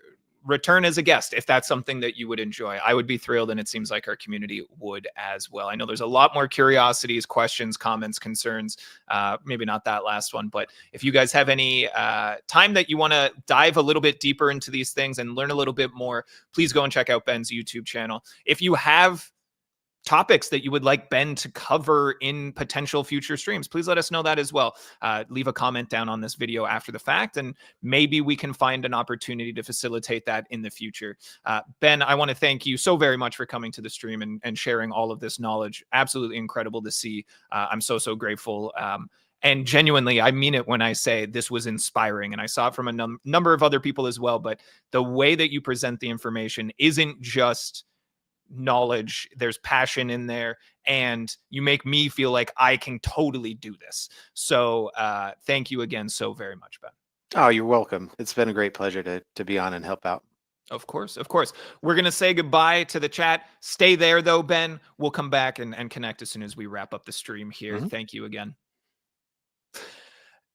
return as a guest if that's something that you would enjoy. I would be thrilled, and it seems like our community would as well. I know there's a lot more curiosities, questions, comments, concerns, maybe not that last one, but if you guys have any time that you want to dive a little bit deeper into these things and learn a little bit more, please go and check out Ben's YouTube channel. If you have topics that you would like Ben to cover in potential future streams, please let us know that as well. Leave a comment down on this video after the fact, and maybe we can find an opportunity to facilitate that in the future. Ben, I want to thank you so very much for coming to the stream and sharing all of this knowledge. Absolutely incredible to see. I'm so grateful. And genuinely, I mean it when I say this was inspiring. And I saw it from a number of other people as well. But the way that you present the information isn't just knowledge. There's passion in there. And you make me feel like I can totally do this. So thank you again so very much, Ben. Oh, you're welcome. It's been a great pleasure to be on and help out. Of course. We're going to say goodbye to the chat. Stay there, though, Ben. We'll come back and connect as soon as we wrap up the stream here. Thank you again.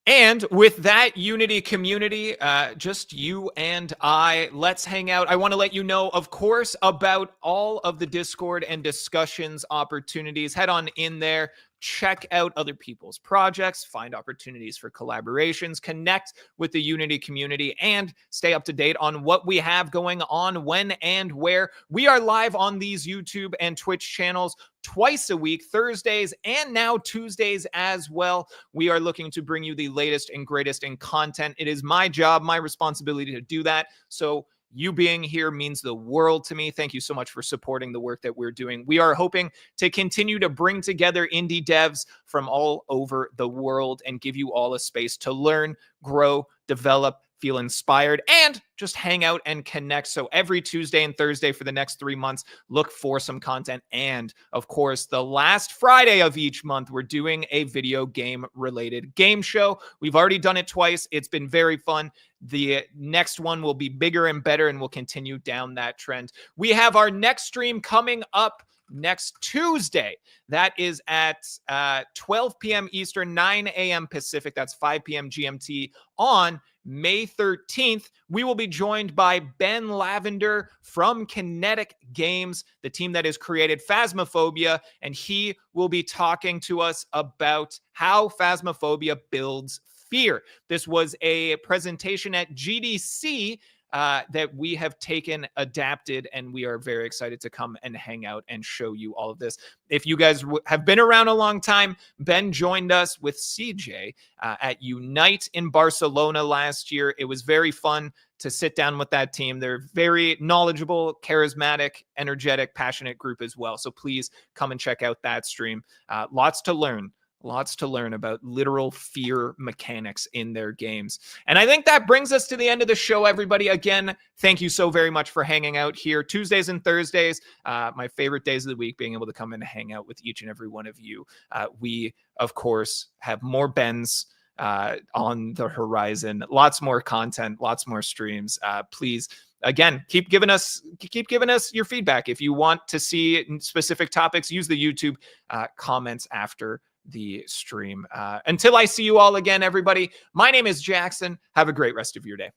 And with that Unity community, just you and I, let's hang out. I want to let you know, of course, about all of the Discord and discussions opportunities. Head on in there. Check out other people's projects, find opportunities for collaborations, connect with the Unity community, and stay up to date on what we have going on, when and where. We are live on these YouTube and Twitch channels twice a week, Thursdays and now Tuesdays as well. We are looking to bring you the latest and greatest in content. It is my job, my responsibility to do that. So you being here means the world to me. Thank you so much for supporting the work that we're doing. We are hoping to continue to bring together indie devs from all over the world and give you all a space to learn, grow, develop, feel inspired, and just hang out and connect. So every Tuesday and Thursday for the next 3 months, look for some content. And of course, the last Friday of each month, we're doing a video game related game show. We've already done it twice. It's been very fun. The next one will be bigger and better, and we'll continue down that trend. We have our next stream coming up next Tuesday. That is at 12 p.m. Eastern, 9 a.m. Pacific. That's 5 p.m. GMT on May 13th. We will be joined by Ben Lavender from Kinetic Games, the team that has created Phasmophobia, and he will be talking to us about how Phasmophobia builds fear. This was a presentation at GDC that we have taken, adapted, and we are very excited to come and hang out and show you all of this. If you guys have been around a long time, Ben joined us with CJ at Unite in Barcelona last year. It was very fun to sit down with that team. They're very knowledgeable, charismatic, energetic, passionate group as well. So please come and check out that stream. Lots to learn about literal fear mechanics in their games. And I think that brings us to the end of the show, everybody. Again, thank you so very much for hanging out here. Tuesdays and Thursdays, my favorite days of the week, being able to come and hang out with each and every one of you. We, of course, have more Bens on the horizon, lots more content, lots more streams. Please, again, keep giving us your feedback. If you want to see specific topics, use the YouTube comments after the stream. Until I see you all again, everybody, my name is Jackson. Have a great rest of your day.